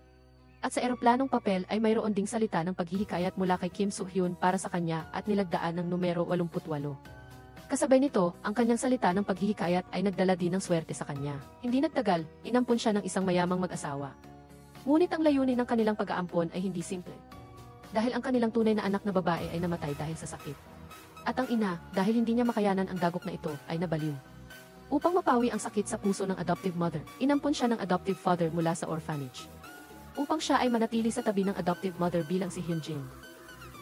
At sa eroplanong papel ay mayroon ding salita ng paghihikayat mula kay Kim Soo-hyun para sa kanya at nilagdaan ng numero 88. Kasabay nito, ang kanyang salita ng paghihikayat ay nagdala din ng swerte sa kanya. Hindi nagtagal, inampon siya ng isang mayamang mag-asawa. Ngunit ang layunin ng kanilang pag-aampon ay hindi simple. Dahil ang kanilang tunay na anak na babae ay namatay dahil sa sakit. At ang ina, dahil hindi niya makayanan ang dagok na ito, ay nabaliw. Upang mapawi ang sakit sa puso ng adoptive mother, inampon siya ng adoptive father mula sa orphanage. Upang siya ay manatili sa tabi ng adoptive mother bilang si Hyun-jin.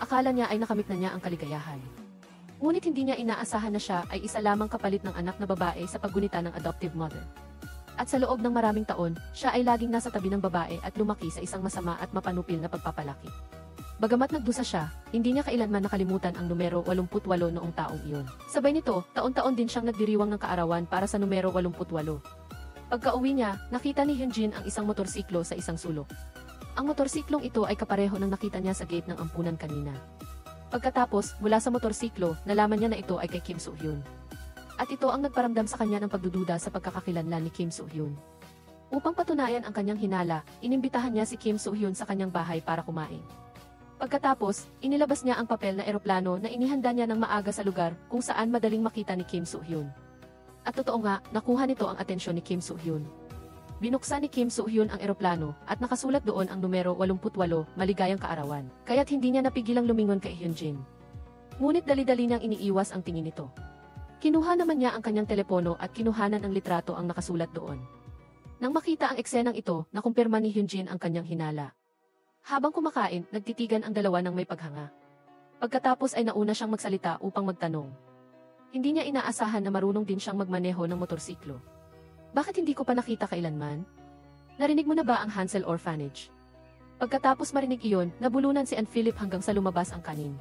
Akala niya ay nakamit na niya ang kaligayahan. Ngunit hindi niya inaasahan na siya ay isa lamang kapalit ng anak na babae sa paggunita ng adoptive mother. At sa loob ng maraming taon, siya ay laging nasa tabi ng babae at lumaki sa isang masama at mapanupil na pagpapalaki. Bagamat nagdusa siya, hindi niya kailanman nakalimutan ang numero 88 noong taong iyon. Sabay nito, taon-taon din siyang nagdiriwang ng kaarawan para sa numero 88. Pagka-uwi niya, nakita ni Hyun-jin ang isang motorsiklo sa isang sulok. Ang motorsiklong ito ay kapareho ng nakita niya sa gate ng ampunan kanina. Pagkatapos, mula sa motorsiklo, nalaman niya na ito ay kay Kim Soo-hyun. At ito ang nagparamdam sa kanya ng pagdududa sa pagkakakilanlan ni Kim Soo-hyun. Upang patunayan ang kanyang hinala, inimbitahan niya si Kim Soo-hyun sa kanyang bahay para kumain. Pagkatapos, inilabas niya ang papel na eroplano na inihanda niya ng maaga sa lugar kung saan madaling makita ni Kim Soo-hyun. At totoo nga, nakuha nito ang atensyon ni Kim Soo-hyun. Binuksan ni Kim Soo-hyun ang eroplano at nakasulat doon ang numero 88, maligayang kaarawan. Kaya't hindi niya napigilang lumingon kay Hyun-jin. Ngunit dali-dali niyang iniiwas ang tingin nito. Kinuha naman niya ang kanyang telepono at kinuhanan ng litrato ang nakasulat doon. Nang makita ang eksenang ito, nakumpirma ni Hyun-jin ang kanyang hinala. Habang kumakain, nagtitigan ang dalawa ng may paghanga. Pagkatapos ay nauna siyang magsalita upang magtanong. Hindi niya inaasahan na marunong din siyang magmaneho ng motorsiklo. Bakit hindi ko pa nakita kailanman? Narinig mo na ba ang Hansel Orphanage? Pagkatapos marinig iyon, nabulunan si Ann Philip hanggang sa lumabas ang kanin.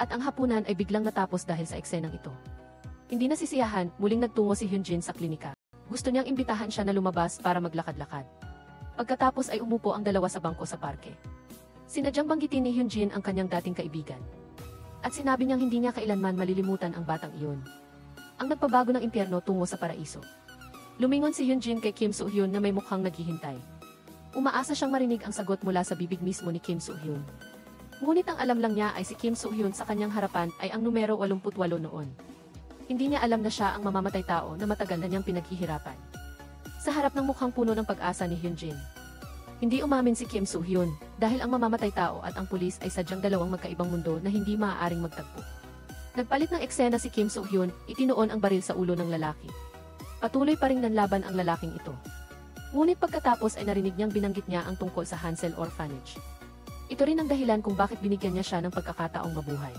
At ang hapunan ay biglang natapos dahil sa eksenang ito. Hindi nasisiyahan, muling nagtungo si Hyun-jin sa klinika. Gusto niyang imbitahan siya na lumabas para maglakad-lakad. Pagkatapos ay umupo ang dalawa sa bangko sa parke. Sinadyang banggitin ni Hyun-jin ang kanyang dating kaibigan. At sinabi niyang hindi niya kailanman malilimutan ang batang iyon. Ang nagpabago ng impyerno tungo sa paraiso. Lumingon si Hyun-jin kay Kim Soo-hyun na may mukhang naghihintay. Umaasa siyang marinig ang sagot mula sa bibig mismo ni Kim Soo-hyun. Ngunit ang alam lang niya ay si Kim Soo-hyun sa kanyang harapan ay ang numero 88 noon. Hindi niya alam na siya ang mamamatay tao na matagal na niyang pinaghihirapan. Sa harap ng mukhang puno ng pag-asa ni Hyun-jin. Hindi umamin si Kim Soo-hyun dahil ang mamamatay tao at ang pulis ay sadyang dalawang magkaibang mundo na hindi maaaring magtagpo. Nagpalit ng eksena si Kim Soo-hyun, itinuon ang baril sa ulo ng lalaki. Patuloy pa ring nanlaban ang lalaking ito. Ngunit pagkatapos ay narinig niyang binanggit niya ang tungkol sa Hansel Orphanage. Ito rin ang dahilan kung bakit binigyan niya siya ng pagkakataong mabuhay.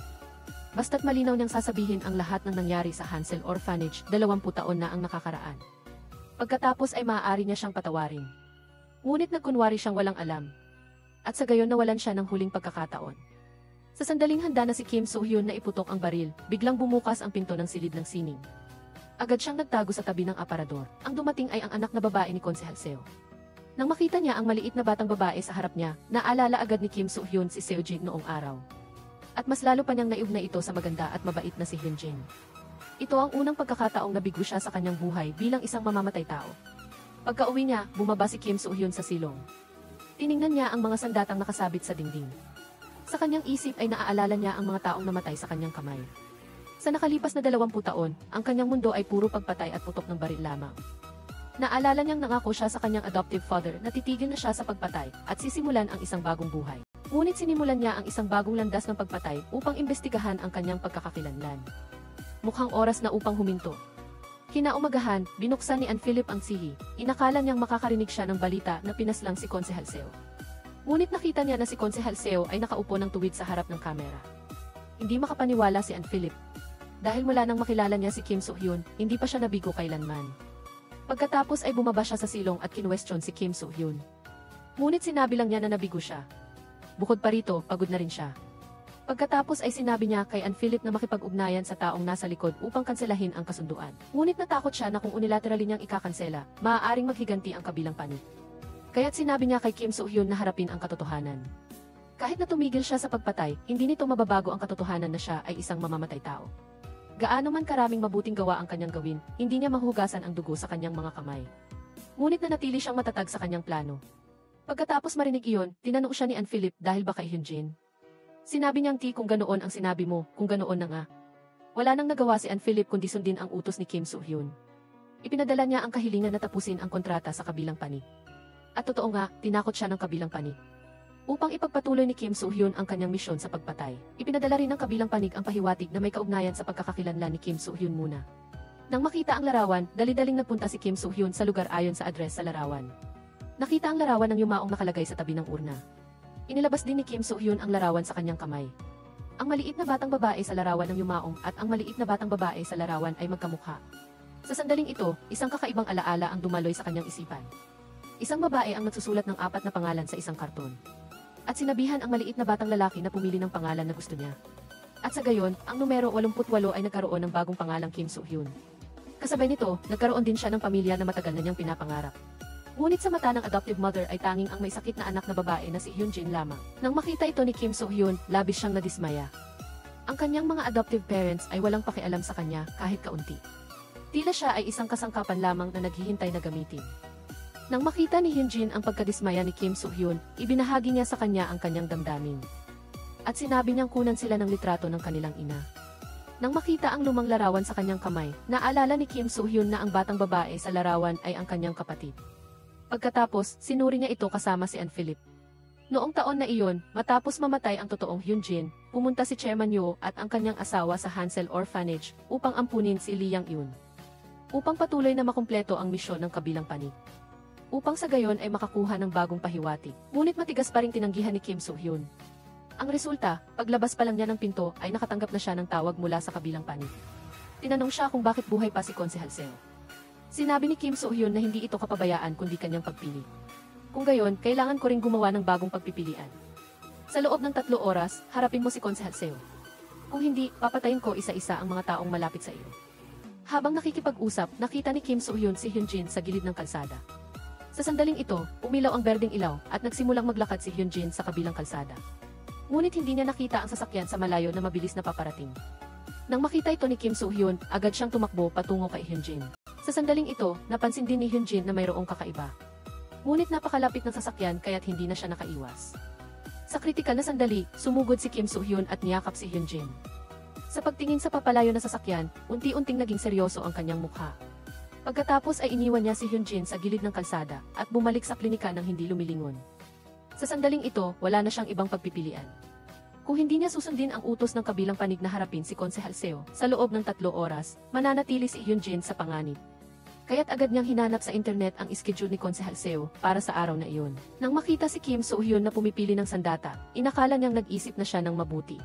Basta't malinaw niyang sasabihin ang lahat ng nangyari sa Hansel Orphanage, 20 taon na ang nakakaraan. Pagkatapos ay maaari niya siyang patawarin. Ngunit nagkunwari siyang walang alam. At sa gayon nawalan siya ng huling pagkakataon. Sa sandaling handa na si Kim Soo-hyun na iputok ang baril, biglang bumukas ang pinto ng silid ng sining. Agad siyang nagtago sa tabi ng aparador. Ang dumating ay ang anak na babae ni Konsehal Seo. Nang makita niya ang maliit na batang babae sa harap niya, naalala agad ni Kim Soo-hyun si Seo-jin noong araw. At mas lalo pa niyang naiugnay ito sa maganda at mabait na si Hyun-jin. Ito ang unang pagkakataong nabigo siya sa kanyang buhay bilang isang mamamatay tao. Pagka-uwi niya, bumaba si Kim Soo-hyun sa silong. Tiningnan niya ang mga sandatang nakasabit sa dingding. Sa kanyang isip ay naaalala niya ang mga taong namatay sa kanyang kamay. Sa nakalipas na 20 taon, ang kanyang mundo ay puro pagpatay at putok ng baril lamang. Naalala niyang nangako siya sa kanyang adoptive father na titigil na siya sa pagpatay at sisimulan ang isang bagong buhay. Ngunit sinimulan niya ang isang bagong landas ng pagpatay upang imbestigahan ang kanyang pagkakakilanlan. Mukhang oras na upang huminto. Kinaumagahan, binuksan ni Ann Philip ang sihi. Inakala niyang makakarinig siya ng balita na pinaslang si Konsehal Seo. Ngunit nakita niya na si Konsehal Seo ay nakaupo ng tuwid sa harap ng kamera. Hindi makapaniwala si Ann Philip. Dahil mula nang makilala niya si Kim Soo-hyun, hindi pa siya nabigo kailanman. Pagkatapos ay bumaba siya sa silong at kinwestiyon si Kim Soo-hyun. Ngunit sinabi lang niya na nabigo siya. Bukod pa rito, pagod na rin siya. Pagkatapos ay sinabi niya kay Ann Philip na makipag-ugnayan sa taong nasa likod upang kanselahin ang kasunduan. Ngunit natakot siya na kung unilaterally niyang ikakansela, maaaring maghiganti ang kabilang panig. Kaya't sinabi niya kay Kim Soo-hyun na harapin ang katotohanan. Kahit na tumigil siya sa pagpatay, hindi nito mababago ang katotohanan na siya ay isang mamamatay tao. Gaano man karaming mabuting gawa ang kanyang gawin, hindi niya mahugasan ang dugo sa kanyang mga kamay. Ngunit nanatili siyang matatag sa kanyang plano. Pagkatapos marinig iyon, tinanong siya ni Ann Philip dahil ba kay Hyun-jin. Sinabi niyang kung ganoon ang sinabi mo, kung ganoon na nga. Wala nang nagawa si Ann Philip kundi sundin ang utos ni Kim Soo-hyun. Ipinadala niya ang kahilingan na tapusin ang kontrata sa kabilang panig. At totoo nga, tinakot siya ng kabilang panig. Upang ipagpatuloy ni Kim Soo-hyun ang kanyang misyon sa pagpatay, ipinadala rin ng kabilang panig ang pahiwatig na may kaugnayan sa pagkakakilanlan ni Kim Soo-hyun muna. Nang makita ang larawan, dali-daling nagpunta si Kim Soo-hyun sa lugar ayon sa address sa larawan. Nakita ang larawan ng yumaong nakalagay sa tabi ng urna. Inilabas din ni Kim Soo-hyun ang larawan sa kanyang kamay. Ang maliit na batang babae sa larawan ng yumaong at ang maliit na batang babae sa larawan ay magkamukha. Sa sandaling ito, isang kakaibang alaala ang dumaloy sa kanyang isipan. Isang babae ang nagsusulat ng 4 na pangalan sa isang karton. At sinabihan ang maliit na batang lalaki na pumili ng pangalan na gusto niya. At sa gayon, ang numero 88 ay nagkaroon ng bagong pangalang Kim Soo-hyun. Kasabay nito, nagkaroon din siya ng pamilya na matagal na niyang pinapangarap. Ngunit sa mata ng adoptive mother ay tanging ang may sakit na anak na babae na si Hyun-jin lamang. Nang makita ito ni Kim Soo-hyun, labis siyang nadismaya. Ang kanyang mga adoptive parents ay walang pakialam sa kanya kahit kaunti. Tila siya ay isang kasangkapan lamang na naghihintay na gamitin. Nang makita ni Hyun-jin ang pagkadismaya ni Kim Soo-hyun, ibinahagi niya sa kanya ang kanyang damdamin. At sinabi niyang kunan sila ng litrato ng kanilang ina. Nang makita ang lumang larawan sa kanyang kamay, naalala ni Kim Soo-hyun na ang batang babae sa larawan ay ang kanyang kapatid. Pagkatapos, sinuri niya ito kasama si Ann Philip. Noong taon na iyon, matapos mamatay ang totoong Hyun-jin, pumunta si Chairman Yoo at ang kanyang asawa sa Hansel Orphanage upang ampunin si Lee Yang-eun. Upang patuloy na makumpleto ang misyon ng kabilang panig. Upang sa gayon ay makakuha ng bagong pahiwatig. Ngunit matigas pa ring tinanggihan ni Kim Soo-hyun. Ang resulta, paglabas pa lang niya ng pinto ay nakatanggap na siya ng tawag mula sa kabilang panig. Tinanong siya kung bakit buhay pa si Konsehal Seo. Sinabi ni Kim Soo-hyun na hindi ito kapabayaan kundi kanyang pagpili. Kung gayon, kailangan ko ring gumawa ng bagong pagpipilian. Sa loob ng 3 oras, harapin mo si Konsehal Seo. Kung hindi, papatayin ko isa-isa ang mga taong malapit sa iyo. Habang nakikipag-usap, nakita ni Kim Soo-hyun si Hyun-jin sa gilid ng kalsada. Sa sandaling ito, umilaw ang berdeng ilaw at nagsimulang maglakad si Hyun-jin sa kabilang kalsada. Ngunit hindi niya nakita ang sasakyan sa malayo na mabilis na paparating. Nang makita ito ni Kim Soo-hyun, agad siyang tumakbo patungo kay Hyun-jin. Sa sandaling ito, napansin din ni Hyun-jin na mayroong kakaiba. Ngunit napakalapit ng sasakyan kaya't hindi na siya nakaiwas. Sa kritikal na sandali, sumugod si Kim Soo-hyun at niyakap si Hyun-jin. Sa pagtingin sa papalayo na sasakyan, unti-unting naging seryoso ang kanyang mukha. Pagkatapos ay iniwan niya si Hyun-jin sa gilid ng kalsada at bumalik sa klinika nang hindi lumilingon. Sa sandaling ito, wala na siyang ibang pagpipilian. Kung hindi niya susundin ang utos ng kabilang panig na harapin si Konsehal Seo sa loob ng 3 oras, mananatili si Hyun-jin sa panganib. Kaya't agad niyang hinanap sa internet ang schedule ni Konsehal Seo para sa araw na iyon. Nang makita si Kim Soo-hyun na pumipili ng sandata, inakala niyang nag-isip na siya ng mabuti.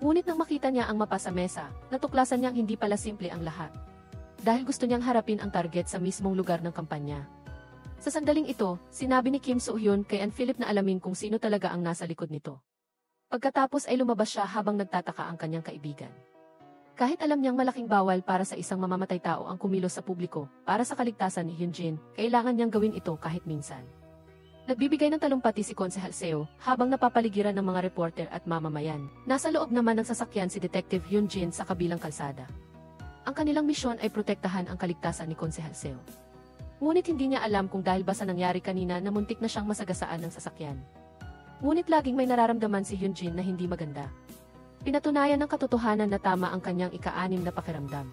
Ngunit nang makita niya ang mapa sa mesa, natuklasan niyang hindi pala simple ang lahat. Dahil gusto niyang harapin ang target sa mismong lugar ng kampanya. Sa sandaling ito, sinabi ni Kim Soo-hyun kay Ann Philip na alamin kung sino talaga ang nasa likod nito. Pagkatapos ay lumabas siya habang nagtataka ang kanyang kaibigan. Kahit alam niyang malaking bawal para sa isang mamamatay tao ang kumilos sa publiko para sa kaligtasan ni Hyunjin, kailangan niyang gawin ito kahit minsan. Nagbibigay ng talumpati si Konsehal Seo habang napapaligiran ng mga reporter at mamamayan. Nasa loob naman ng sasakyan si Detective Hyunjin sa kabilang kalsada. Ang kanilang misyon ay protektahan ang kaligtasan ni Konsehal Seo. Ngunit hindi niya alam kung dahil ba sa nangyari kanina na muntik na siyang masagasaan ng sasakyan. Ngunit laging may nararamdaman si Hyunjin na hindi maganda. Pinatunayan ng katotohanan na tama ang kanyang ika-6 na pakiramdam.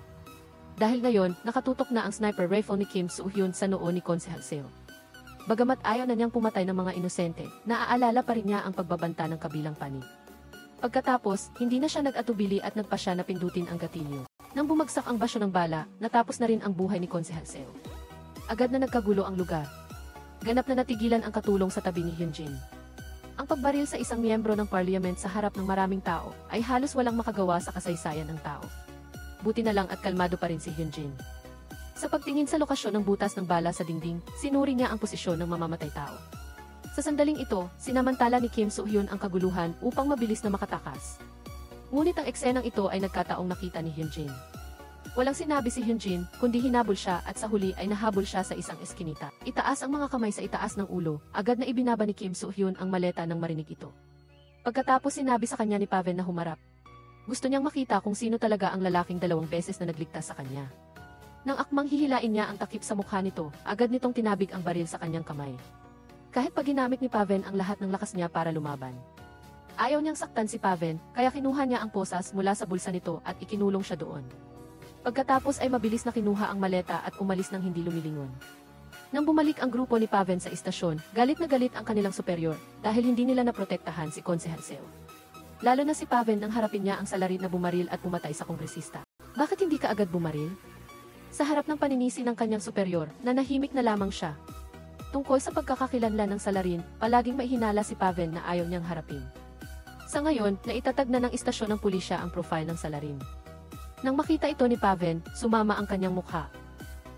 Dahil ngayon, nakatutok na ang sniper rifle ni Kim Soo-hyun sa noo ni Konsehal Seo. Bagamat ayaw na niyang pumatay ng mga inosente, naaalala pa rin niya ang pagbabanta ng kabilang panig. Pagkatapos, hindi na siya nag-atubili at nagpasya na pindutin ang gatilyo. Nang bumagsak ang basyo ng bala, natapos na rin ang buhay ni Konsehal Seo. Agad na nagkagulo ang lugar. Ganap na natigilan ang katulong sa tabi ni Hyunjin. Ang pagbaril sa isang miyembro ng parliament sa harap ng maraming tao ay halos walang makagawa sa kasaysayan ng tao. Buti na lang at kalmado pa rin si Hyunjin. Sa pagtingin sa lokasyon ng butas ng bala sa dingding, sinuri niya ang posisyon ng mamamatay tao. Sa sandaling ito, sinamantala ni Kim Soo-hyun ang kaguluhan upang mabilis na makatakas. Ngunit ang eksenang ito ay nagkataong nakita ni Hyunjin. Walang sinabi si Hyunjin, kundi hinabol siya at sa huli ay nahabol siya sa isang eskinita. Itaas ang mga kamay sa itaas ng ulo, agad na ibinaba ni Kim Soo-hyun ang maleta nang marinig ito. Pagkatapos sinabi sa kanya ni Paven na humarap. Gusto niyang makita kung sino talaga ang lalaking 2 beses na nagligtas sa kanya. Nang akmang hihilain niya ang takip sa mukha nito, agad nitong tinabig ang baril sa kanyang kamay. Kahit pa ginamit ni Paven ang lahat ng lakas niya para lumaban. Ayaw niyang saktan si Paven, kaya kinuha niya ang posas mula sa bulsa nito at ikinulong siya doon. Pagkatapos ay mabilis na kinuha ang maleta at umalis nang hindi lumilingon. Nang bumalik ang grupo ni Paven sa istasyon, galit na galit ang kanilang superior dahil hindi nila naprotektahan si Konsehal Seo. Lalo na si Paven nang harapin niya ang salarin na bumaril at pumatay sa kongresista. Bakit hindi ka agad bumaril? Sa harap ng paninisi ng kanyang superior, nanahimik na lamang siya. Tungkol sa pagkakakilanlan ng salarin, palaging maihinala si Paven na ayaw niyang harapin. Sa ngayon, naitatag na ng istasyon ng pulisya ang profile ng salarin. Nang makita ito ni Paven, sumama ang kanyang mukha.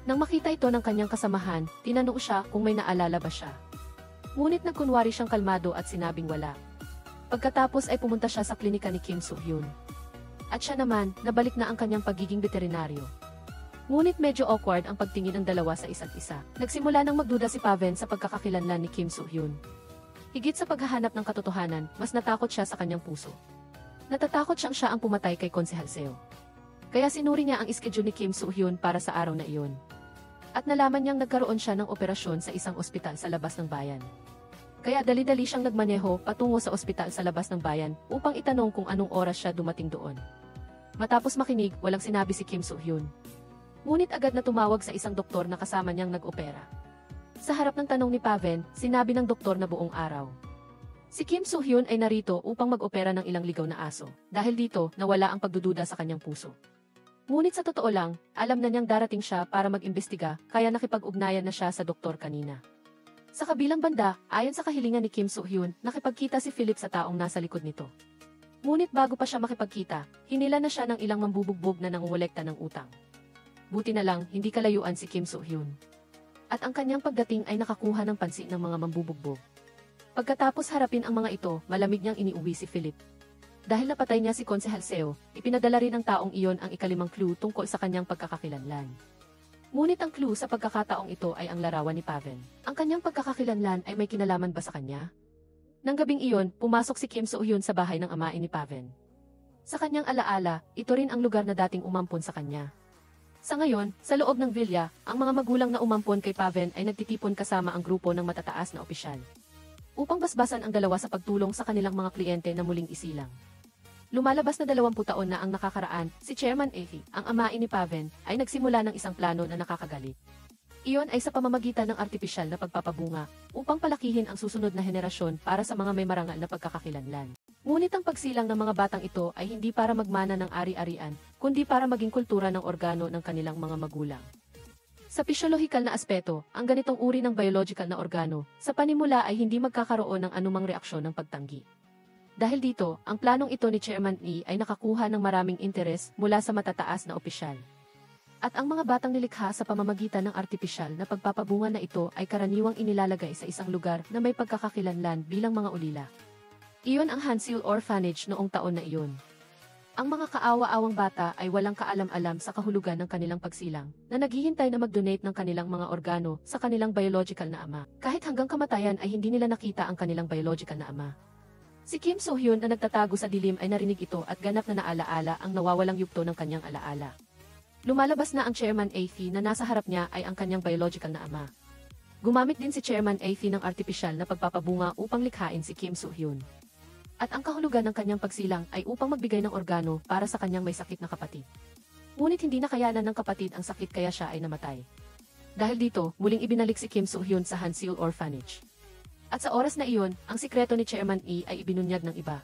Nang makita ito ng kanyang kasamahan, tinanong siya kung may naalala ba siya. Ngunit nagkunwari siyang kalmado at sinabing wala. Pagkatapos ay pumunta siya sa klinika ni Kim Soo-hyun. At siya naman, nabalik na ang kanyang pagiging veterinaryo. Ngunit medyo awkward ang pagtingin ng dalawa sa isa't isa. Nagsimula nang magduda si Paven sa pagkakakilanlan ni Kim Soo-hyun. Higit sa paghahanap ng katotohanan, mas natakot siya sa kanyang puso. Natatakot siyang siya ang pumatay kay Konsehal Seo. Kaya sinuri niya ang schedule ni Kim Soo-hyun para sa araw na iyon. At nalaman niyang nagkaroon siya ng operasyon sa isang ospital sa labas ng bayan. Kaya dali-dali siyang nagmaneho patungo sa ospital sa labas ng bayan upang itanong kung anong oras siya dumating doon. Matapos makinig, walang sinabi si Kim Soo-hyun. Ngunit agad na tumawag sa isang doktor na kasama niyang nag-opera. Sa harap ng tanong ni Paven, sinabi ng doktor na buong araw. Si Kim Soo-hyun ay narito upang mag-opera ng ilang ligaw na aso. Dahil dito, nawala ang pagdududa sa kanyang puso. Ngunit sa totoo lang, alam na niyang darating siya para mag-imbestiga, kaya nakipag-ugnayan na siya sa doktor kanina. Sa kabilang banda, ayon sa kahilingan ni Kim Soo-hyun, nakipagkita si Philip sa taong nasa likod nito. Ngunit bago pa siya makipagkita, hinila na siya ng ilang mambubugbog na nangungolekta ng utang. Buti na lang, hindi kalayuan si Kim Soo-hyun. At ang kanyang pagdating ay nakakuha ng pansin ng mga mambubugbog. Pagkatapos harapin ang mga ito, malamig niyang iniuwi si Philip. Dahil napatay niya si Konsehal Seo, ipinadala rin ng taong iyon ang ika-5 clue tungkol sa kanyang pagkakakilanlan. Ngunit ang clue sa pagkakataong ito ay ang larawan ni Paven. Ang kanyang pagkakakilanlan ay may kinalaman ba sa kanya? Nang gabing iyon, pumasok si Kim Soo-hyun sa bahay ng amain ni Paven. Sa kanyang alaala, ito rin ang lugar na dating umampon sa kanya. Sa ngayon, sa loob ng villa, ang mga magulang na umampon kay Paven ay nagtitipon kasama ang grupo ng matataas na opisyal. Upang basbasan ang dalawa sa pagtulong sa kanilang mga kliyente na muling isilang. Lumalabas na 20 taon na ang nakakaraan, si Chairman Ehi, ang amain ni Paven, ay nagsimula ng isang plano na nakakagalit. Iyon ay sa pamamagitan ng artipisyal na pagpapabunga, upang palakihin ang susunod na henerasyon para sa mga may marangal na pagkakakilanlan. Ngunit ang pagsilang ng mga batang ito ay hindi para magmana ng ari-arian, kundi para maging kultura ng organo ng kanilang mga magulang. Sa pisyolohikal na aspeto, ang ganitong uri ng biological na organo, sa panimula ay hindi magkakaroon ng anumang reaksyon ng pagtanggi. Dahil dito, ang planong ito ni Chairman Lee ay nakakuha ng maraming interes mula sa matataas na opisyal. At ang mga batang nilikha sa pamamagitan ng artipisyal na pagpapabunga na ito ay karaniwang inilalagay sa isang lugar na may pagkakakilanlan bilang mga ulila. Iyon ang Hanseul Orphanage noong taon na iyon. Ang mga kaawa-awang bata ay walang kaalam-alam sa kahulugan ng kanilang pagsilang, na naghihintay na mag-donate ng kanilang mga organo sa kanilang biological na ama. Kahit hanggang kamatayan ay hindi nila nakita ang kanilang biological na ama. Si Kim So-hyun na nagtatago sa dilim ay narinig ito at ganap na naalaala ang nawawalang yugto ng kanyang alaala. Lumalabas na ang Chairman A.F. na nasa harap niya ay ang kanyang biological na ama. Gumamit din si Chairman A.F. ng artipisyal na pagpapabunga upang likhain si Kim So-hyun. At ang kahulugan ng kanyang pagsilang ay upang magbigay ng organo para sa kanyang may sakit na kapatid. Ngunit hindi nakayanan ng kapatid ang sakit kaya siya ay namatay. Dahil dito, muling ibinalik si Kim So-hyun sa Hanseul Orphanage. At sa oras na iyon, ang sikreto ni Chairman E ay ibinunyag ng iba.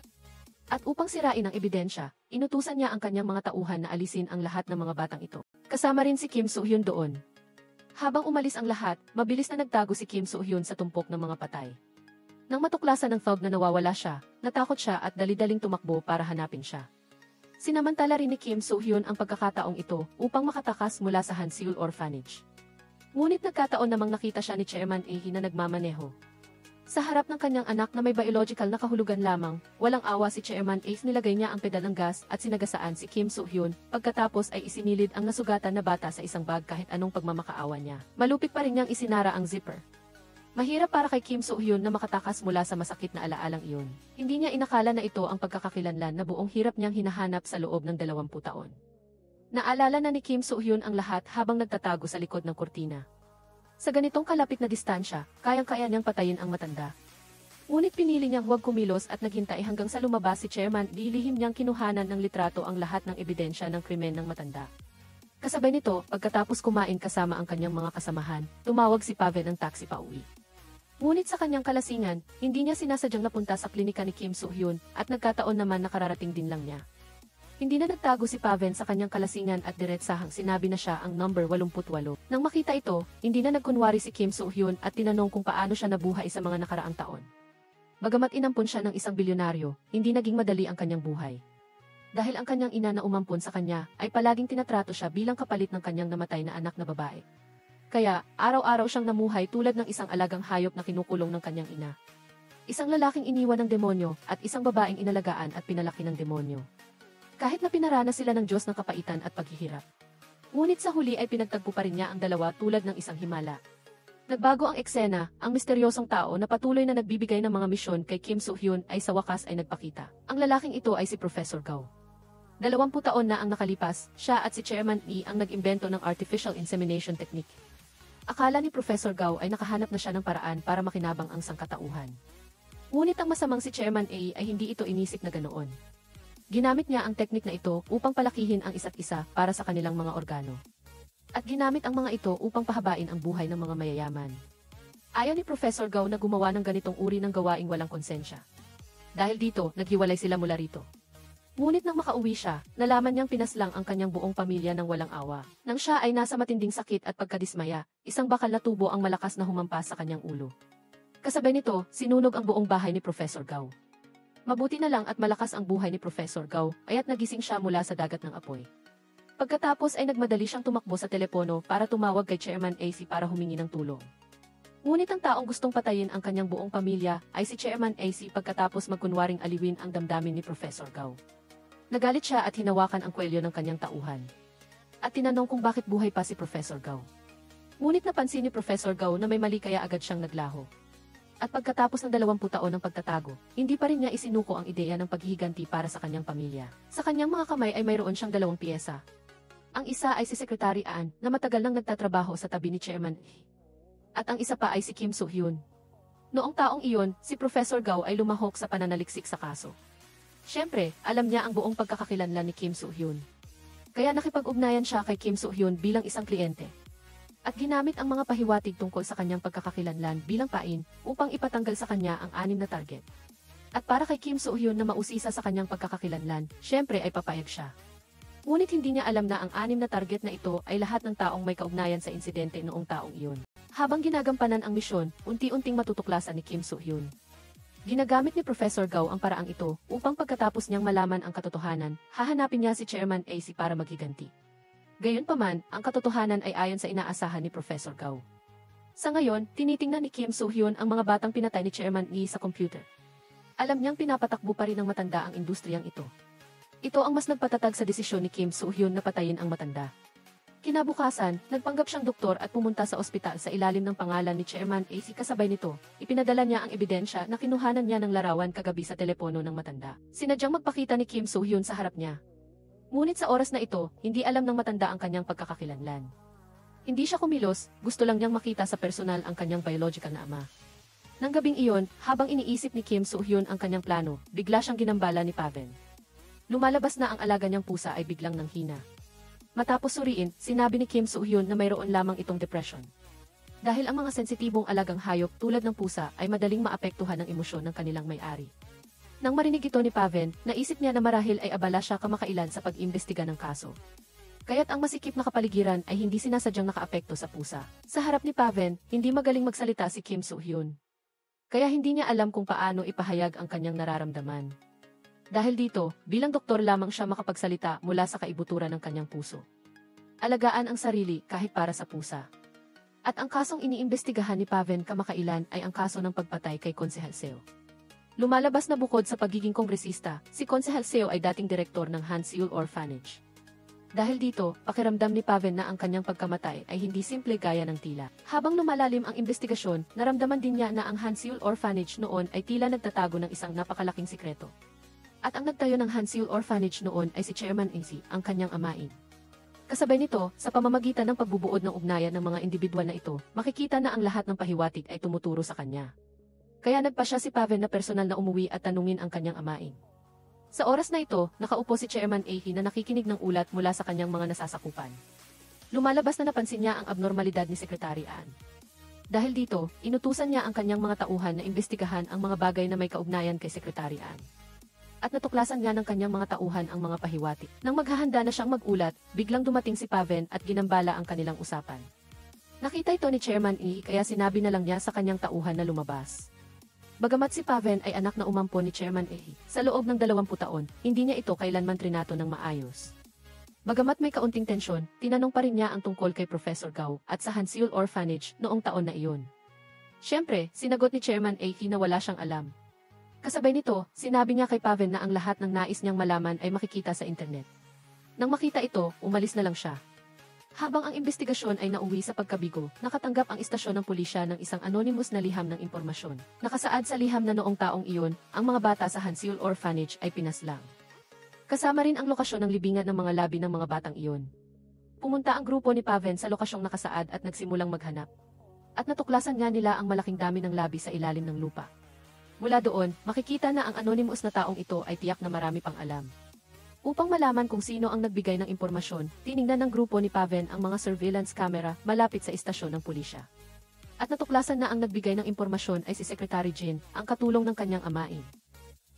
At upang sirain ang ebidensya, inutusan niya ang kanyang mga tauhan na alisin ang lahat ng mga batang ito. Kasama rin si Kim So-hyun doon. Habang umalis ang lahat, mabilis na nagtago si Kim So-hyun sa tumpok ng mga patay. Nang matuklasan ng Thug na nawawala siya, natakot siya at dali-daling tumakbo para hanapin siya. Sinamantala rin ni Kim So-hyun ang pagkakataong ito upang makatakas mula sa Hanseul Orphanage. Ngunit nagkataon namang nakita siya ni Chairman A na nagmamaneho. Sa harap ng kanyang anak na may biological na kahulugan lamang, walang awa si Chairman A nilagay niya ang pedal ng gas at sinagasaan si Kim So-hyun, pagkatapos ay isinilid ang nasugatan na bata sa isang bag kahit anong pagmamakaawa niya. Malupit pa rin niyang isinara ang zipper. Mahirap para kay Kim So-hyun na makatakas mula sa masakit na alaalang iyon. Hindi niya inakala na ito ang pagkakakilanlan na buong hirap niyang hinahanap sa loob ng 20 taon. Naalala na ni Kim So-hyun ang lahat habang nagtatago sa likod ng kurtina. Sa ganitong kalapit na distansya, kayang-kaya niyang patayin ang matanda. Ngunit pinili niyang huwag kumilos at naghintay hanggang sa lumabas si Chairman, lilihim niyang kinuhanan ng litrato ang lahat ng ebidensya ng krimen ng matanda. Kasabay nito, pagkatapos kumain kasama ang kanyang mga kasamahan, tumawag si Paven ng taxi pauwi. Ngunit sa kanyang kalasingan, hindi niya sinasadyang napunta sa klinika ni Kim So-hyun at nagkataon naman na kararating din lang niya. Hindi na nagtago si Paven sa kanyang kalasingan at diretsahang sinabi na siya ang number 88. Nang makita ito, hindi na nagkunwari si Kim So-hyun at tinanong kung paano siya nabuhay sa mga nakaraang taon. Bagamat inampon siya ng isang bilyonaryo, hindi naging madali ang kanyang buhay. Dahil ang kanyang ina na umampon sa kanya ay palaging tinatrato siya bilang kapalit ng kanyang namatay na anak na babae. Kaya, araw-araw siyang namuhay tulad ng isang alagang hayop na kinukulong ng kanyang ina. Isang lalaking iniwan ng demonyo at isang babaeng inalagaan at pinalaki ng demonyo. Kahit na pinaranas sila ng Diyos ng kapaitan at paghihirap. Ngunit sa huli ay pinagtagpo pa rin niya ang dalawa tulad ng isang himala. Nagbago ang eksena, ang misteryosong tao na patuloy na nagbibigay ng mga misyon kay Kim So-hyun ay sa wakas ay nagpakita. Ang lalaking ito ay si Professor Gao. 20 taon na ang nakalipas, siya at si Chairman E ang nag-imbento ng artificial insemination technique. Akala ni Professor Gao ay nakahanap na siya ng paraan para makinabang ang sangkatauhan. Ngunit ang masamang si Chairman A ay hindi ito inisip na ganoon. Ginamit niya ang teknik na ito upang palakihin ang isa't isa para sa kanilang mga organo. At ginamit ang mga ito upang pahabain ang buhay ng mga mayayaman. Ayaw ni Professor Gao na gumawa ng ganitong uri ng gawaing walang konsensya. Dahil dito, naghiwalay sila mula rito. Ngunit nang makauwi siya, nalaman niyang pinaslang ang kanyang buong pamilya ng walang awa. Nang siya ay nasa matinding sakit at pagkadismaya, isang bakal na tubo ang malakas na humampas sa kanyang ulo. Kasabay nito, sinunog ang buong bahay ni Professor Gao. Mabuti na lang at malakas ang buhay ni Professor Gao, kaya't nagising siya mula sa dagat ng apoy. Pagkatapos ay nagmadali siyang tumakbo sa telepono para tumawag kay Chairman AC para humingi ng tulong. Ngunit ang taong gustong patayin ang kanyang buong pamilya ay si Chairman AC pagkatapos magkunwaring aliwin ang damdamin ni Professor Gao. Nagalit siya at hinawakan ang kwelyo ng kanyang tauhan. At tinanong kung bakit buhay pa si Professor Gao. Ngunit napansin ni Professor Gao na may mali kaya agad siyang naglaho. At pagkatapos ng 20 taon ng pagtatago, hindi pa rin niya isinuko ang ideya ng paghihiganti para sa kanyang pamilya. Sa kanyang mga kamay ay mayroon siyang 2 piyesa. Ang isa ay si Secretary An na matagal nang nagtatrabaho sa tabi ni Chairman at ang isa pa ay si Kim So-hyun. Noong taong iyon, si Professor Gao ay lumahok sa pananaliksik sa kaso. Siyempre, alam niya ang buong pagkakakilanlan ni Kim So-hyun. Kaya nakipag-ugnayan siya kay Kim So-hyun bilang isang kliyente. At ginamit ang mga pahiwatig tungkol sa kanyang pagkakakilanlan bilang pain upang ipatanggal sa kanya ang 6 na target. At para kay Kim So-hyun na mausisa sa kanyang pagkakakilanlan, siyempre ay papayag siya. Ngunit hindi niya alam na ang 6 na target na ito ay lahat ng taong may kaugnayan sa insidente noong taong iyon. Habang ginagampanan ang misyon, unti-unting matutuklasan ni Kim So-hyun. Ginagamit ni Professor Gao ang paraang ito upang pagkatapos niyang malaman ang katotohanan, hahanapin niya si Chairman AC para maghiganti. Gayunpaman, ang katotohanan ay ayon sa inaasahan ni Professor Gao. Sa ngayon, tinitingnan ni Kim So-hyun ang mga batang pinatay ni Chairman Lee sa computer. Alam niyang pinapatakbo pa rin ng matanda ang industriyang ito. Ito ang mas nagpatatag sa desisyon ni Kim Soo-hyun na patayin ang matanda. Kinabukasan, nagpanggap siyang doktor at pumunta sa ospital sa ilalim ng pangalan ni Chairman AC. Kasabay nito, ipinadala niya ang ebidensya na kinuhanan niya ng larawan kagabi sa telepono ng matanda. Sinadyang magpakita ni Kim Soo-hyun sa harap niya. Ngunit sa oras na ito, hindi alam ng matanda ang kanyang pagkakakilanlan. Hindi siya kumilos, gusto lang niyang makita sa personal ang kanyang biological na ama. Nang gabing iyon, habang iniisip ni Kim Soo-hyun ang kanyang plano, bigla siyang ginambala ni Paven. Lumalabas na ang alaga niyang pusa ay biglang nanghina. Matapos suriin, sinabi ni Kim Soo-hyun na mayroon lamang itong depression. Dahil ang mga sensitibong alagang hayop tulad ng pusa ay madaling maapektuhan ng emosyon ng kanilang may-ari. Nang marinig ito ni Paven, naisip niya na marahil ay abala siya kamakailan sa pag-imbestiga ng kaso. Kaya't ang masikip na kapaligiran ay hindi sinasadyang nakaapekto sa pusa. Sa harap ni Paven, hindi magaling magsalita si Kim Soo-hyun. Kaya hindi niya alam kung paano ipahayag ang kanyang nararamdaman. Dahil dito, bilang doktor lamang siya makapagsalita mula sa kaibuturan ng kanyang puso. Alagaan ang sarili kahit para sa pusa. At ang kasong iniimbestigahan ni Paven kamakailan ay ang kaso ng pagpatay kay Konsehal Seo. Lumalabas na bukod sa pagiging kongresista, si Konsehal Seo ay dating direktor ng Han-Seul Orphanage. Dahil dito, pakiramdam ni Paven na ang kanyang pagkamatay ay hindi simple gaya ng tila. Habang lumalalim ang investigasyon, naramdaman din niya na ang Han-Seul Orphanage noon ay tila nagtatago ng isang napakalaking sikreto. At ang nagtayo ng Han-Seul Orphanage noon ay si Chairman AC, ang kanyang amain. Kasabay nito, sa pamamagitan ng pagbubuod ng ugnayan ng mga individual na ito, makikita na ang lahat ng pahiwatig ay tumuturo sa kanya. Kaya nagpasya si Paven na personal na umuwi at tanungin ang kanyang amain. Sa oras na ito, nakaupo si Chairman AC na nakikinig ng ulat mula sa kanyang mga nasasakupan. Lumalabas na napansin niya ang abnormalidad ni Secretary An. Dahil dito, inutusan niya ang kanyang mga tauhan na imbestigahan ang mga bagay na may kaugnayan kay Secretary An. At natuklasan nga ng kanyang mga tauhan ang mga pahiwatig. Nang maghahanda na siyang magulat, biglang dumating si Paven at ginambala ang kanilang usapan. Nakita ito ni Chairman E kaya sinabi na lang niya sa kanyang tauhan na lumabas. Bagamat si Paven ay anak na umampo ni Chairman E, sa loob ng 20 taon, hindi niya ito kailanman trinato ng maayos. Bagamat may kaunting tensyon, tinanong pa rin niya ang tungkol kay Professor Gao at sa Han-Seul Orphanage noong taon na iyon. Siyempre, sinagot ni Chairman A na wala siyang alam. Kasabay nito, sinabi niya kay Paven na ang lahat ng nais niyang malaman ay makikita sa internet. Nang makita ito, umalis na lang siya. Habang ang investigasyon ay nauwi sa pagkabigo, nakatanggap ang istasyon ng pulisya ng isang anonymous na liham ng impormasyon. Nakasaad sa liham na noong taong iyon, ang mga bata sa Han-Seul Orphanage ay pinaslang. Kasama rin ang lokasyon ng libingan ng mga labi ng mga batang iyon. Pumunta ang grupo ni Paven sa lokasyong nakasaad at nagsimulang maghanap. At natuklasan nga nila ang malaking dami ng labi sa ilalim ng lupa. Mula doon, makikita na ang anonymous na taong ito ay tiyak na marami pang alam. Upang malaman kung sino ang nagbigay ng impormasyon, tiningnan ng grupo ni Paven ang mga surveillance camera malapit sa istasyon ng pulisya. At natuklasan na ang nagbigay ng impormasyon ay si Secretary Jin, ang katulong ng kanyang amain.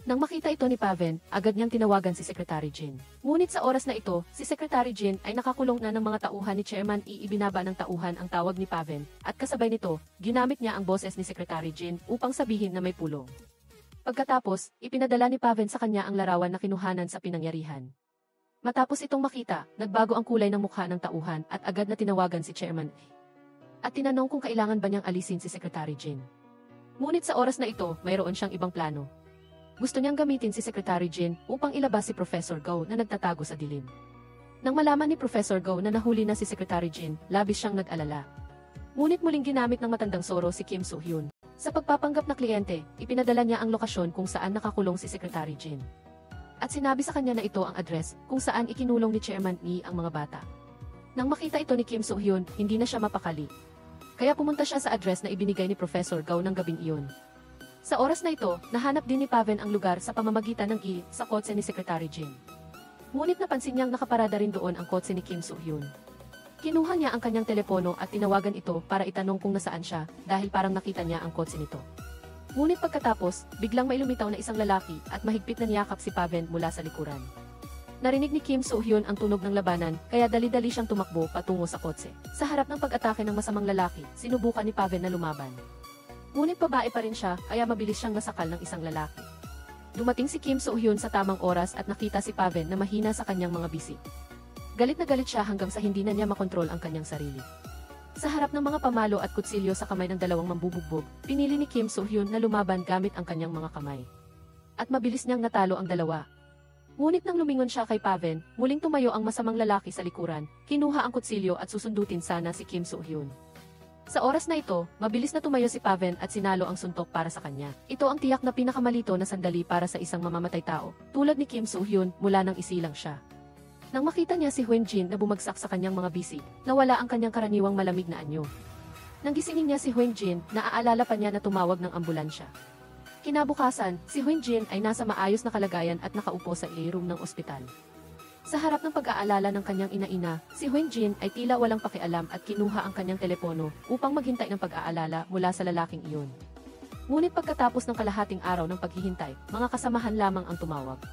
Nang makita ito ni Paven, agad niyang tinawagan si Secretary Jin. Ngunit sa oras na ito, si Secretary Jin ay nakakulong na ng mga tauhan ni Chairman E. Ibinaba ng tauhan ang tawag ni Paven, at kasabay nito, ginamit niya ang boses ni Secretary Jin upang sabihin na may pulong. Pagkatapos, ipinadala ni Paven sa kanya ang larawan na kinuhanan sa pinangyarihan. Matapos itong makita, nagbago ang kulay ng mukha ng tauhan at agad na tinawagan si Chairman E. At tinanong kung kailangan ba niyang alisin si Secretary Jin. Ngunit sa oras na ito, mayroon siyang ibang plano. Gusto niyang gamitin si Secretary Jin upang ilabas si Professor Gao na nagtatago sa dilim. Nang malaman ni Professor Gao na nahuli na si Secretary Jin, labis siyang nag-alala. Ngunit muling ginamit ng matandang Soro si Kim Soo-hyun. Sa pagpapanggap na kliyente, ipinadala niya ang lokasyon kung saan nakakulong si Secretary Jin. At sinabi sa kanya na ito ang address kung saan ikinulong ni Chairman Lee ang mga bata. Nang makita ito ni Kim Soo-hyun, hindi na siya mapakali. Kaya pumunta siya sa address na ibinigay ni Professor Gao ng gabing iyon. Sa oras na ito, nahanap din ni Paven ang lugar sa pamamagitan ng sa kotse ni Secretary Jin. Ngunit napansin niyang nakaparada rin doon ang kotse ni Kim Soo-hyun. Kinuha niya ang kanyang telepono at tinawagan ito para itanong kung nasaan siya dahil parang nakita niya ang kotse nito. Ngunit pagkatapos, biglang may lumitaw na isang lalaki at mahigpit na niyakap si Paven mula sa likuran. Narinig ni Kim Soo-hyun ang tunog ng labanan kaya dali-dali siyang tumakbo patungo sa kotse. Sa harap ng pag-atake ng masamang lalaki, sinubukan ni Paven na lumaban. Ngunit babae pa rin siya kaya mabilis siyang nasakal ng isang lalaki. Dumating si Kim Soo-hyun sa tamang oras at nakita si Paven na mahina sa kanyang mga bisig. Galit na galit siya hanggang sa hindi na niya makontrol ang kanyang sarili. Sa harap ng mga pamalo at kutsilyo sa kamay ng dalawang mambubugbog, pinili ni Kim Soo-hyun na lumaban gamit ang kanyang mga kamay. At mabilis niyang natalo ang dalawa. Ngunit nang lumingon siya kay Paven, muling tumayo ang masamang lalaki sa likuran, kinuha ang kutsilyo at susundutin sana si Kim Soo-hyun. Sa oras na ito, mabilis na tumayo si Paven at sinalo ang suntok para sa kanya. Ito ang tiyak na pinakamalito na sandali para sa isang mamamatay tao, tulad ni Kim Soo-hyun mula nang isilang siya. Nang makita niya si Hyun-jin na bumagsak sa kanyang mga bisig, nawala ang kanyang karaniwang malamig na anyo. Nang gisingin niya si Hyun-jin, naaalala pa niya na tumawag ng ambulansya. Kinabukasan, si Hyun-jin ay nasa maayos na kalagayan at nakaupo sa room ng ospital. Sa harap ng pag-aalala ng kanyang ina-ina, si Hyun-jin ay tila walang pakialam at kinuha ang kanyang telepono upang maghintay ng pag-aalala mula sa lalaking iyon. Ngunit pagkatapos ng kalahating araw ng paghihintay, mga kasamahan lamang ang tumawag.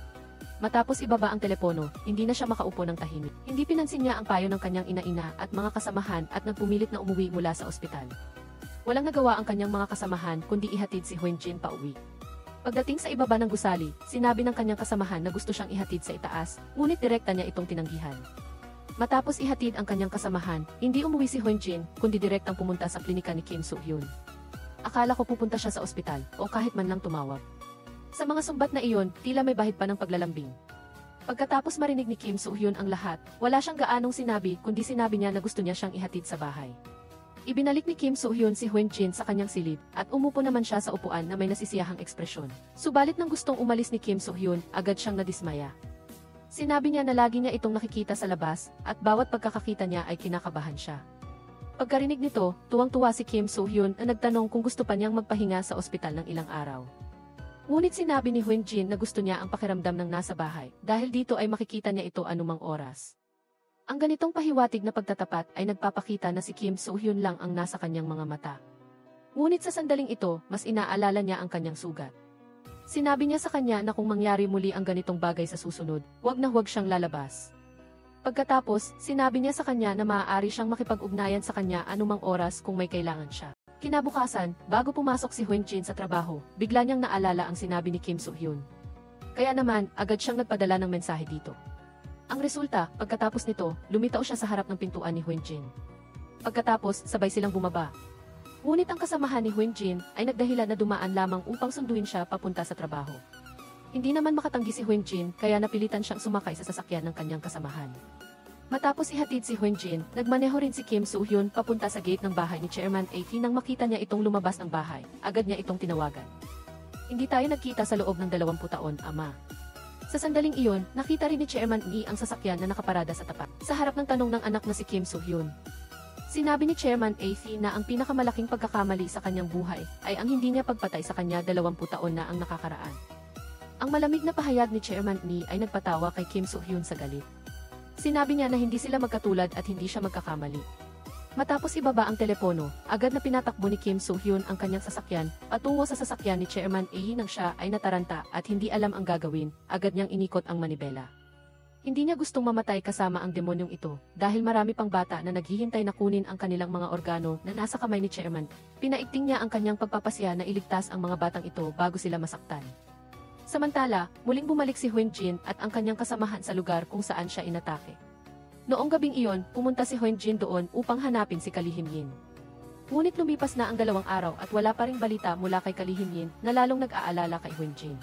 Matapos ibaba ang telepono, hindi na siya makaupo ng tahimik. Hindi pinansin niya ang payo ng kanyang ina-ina at mga kasamahan at nagpumilit na umuwi mula sa ospital. Walang nagawa ang kanyang mga kasamahan kundi ihatid si Hyun-jin pauwi. Pagdating sa ibaba ng gusali, sinabi ng kanyang kasamahan na gusto siyang ihatid sa itaas, ngunit direkta niya itong tinanggihan. Matapos ihatid ang kanyang kasamahan, hindi umuwi si Hyun-jin, kundi direktang pumunta sa klinika ni Kim Soo-hyun. Akala ko pupunta siya sa ospital, o kahit man lang tumawag. Sa mga sumbat na iyon, tila may bahid pa ng paglalambing. Pagkatapos marinig ni Kim Soo-hyun ang lahat, wala siyang gaanong sinabi kundi sinabi niya na gusto niya siyang ihatid sa bahay. Ibinalik ni Kim Soo-hyun si Hyun-jin sa kanyang silid, at umupo naman siya sa upuan na may nasisiyahang ekspresyon. Subalit nang gustong umalis ni Kim Soo-hyun, agad siyang nadismaya. Sinabi niya na lagi niya itong nakikita sa labas, at bawat pagkakakita niya ay kinakabahan siya. Pagkarinig nito, tuwang-tuwa si Kim Soo-hyun na nagtanong kung gusto pa niyang magpahinga sa ospital ng ilang araw. Ngunit sinabi ni Hyun-jin na gusto niya ang pakiramdam ng nasa bahay, dahil dito ay makikita niya ito anumang oras. Ang ganitong pahiwatig na pagtatapat ay nagpapakita na si Kim Soo-hyun lang ang nasa kanyang mga mata. Ngunit sa sandaling ito, mas inaalala niya ang kanyang sugat. Sinabi niya sa kanya na kung mangyari muli ang ganitong bagay sa susunod, huwag na huwag siyang lalabas. Pagkatapos, sinabi niya sa kanya na maaari siyang makipag-ugnayan sa kanya anumang oras kung may kailangan siya. Kinabukasan, bago pumasok si Hyun-jin sa trabaho, bigla niyang naalala ang sinabi ni Kim Soo-hyun. Kaya naman, agad siyang nagpadala ng mensahe dito. Ang resulta, pagkatapos nito, lumitaw siya sa harap ng pintuan ni Hyun-jin. Pagkatapos, sabay silang bumaba. Ngunit ang kasamahan ni Hyun-jin ay nagdahilan na dumaan lamang upang sunduin siya papunta sa trabaho. Hindi naman makatanggi si Hyun-jin kaya napilitan siyang sumakay sa sasakyan ng kanyang kasamahan. Matapos ihatid si Hyun-jin, nagmaneho rin si Kim Soo-hyun papunta sa gate ng bahay ni Chairman A.T. Nang makita niya itong lumabas ng bahay, agad niya itong tinawagan. Hindi tayo nagkita sa loob ng 20 taon, ama. Sa sandaling iyon, nakita rin ni Chairman Lee ang sasakyan na nakaparada sa tapat, sa harap ng tanong ng anak na si Kim Soo-hyun. Sinabi ni Chairman A.C. na ang pinakamalaking pagkakamali sa kanyang buhay ay ang hindi niya pagpatay sa kanya 20 taon na ang nakakaraan. Ang malamig na pahayag ni Chairman Lee ay nagpatawa kay Kim Soo-hyun sa galit. Sinabi niya na hindi sila magkatulad at hindi siya magkakamali. Matapos ibaba ang telepono, agad na pinatakbo ni Kim Soo-hyun ang kanyang sasakyan patungo sa sasakyan ni Chairman A. Nang siya ay nataranta at hindi alam ang gagawin, agad niyang inikot ang manibela. Hindi niya gustong mamatay kasama ang demonyong ito dahil marami pang bata na naghihintay na kunin ang kanilang mga organo na nasa kamay ni Chairman. Pinaigting niya ang kanyang pagpapasya na iligtas ang mga batang ito bago sila masaktan. Samantala, muling bumalik si Hyun-jin at ang kanyang kasamahan sa lugar kung saan siya inatake. Noong gabing iyon, pumunta si Hyun-jin doon upang hanapin si Kalihim-yin. Ngunit lumipas na ang 2 araw at wala pa ring balita mula kay Kalihim-yin na lalong nag-aalala kay Hyun-jin.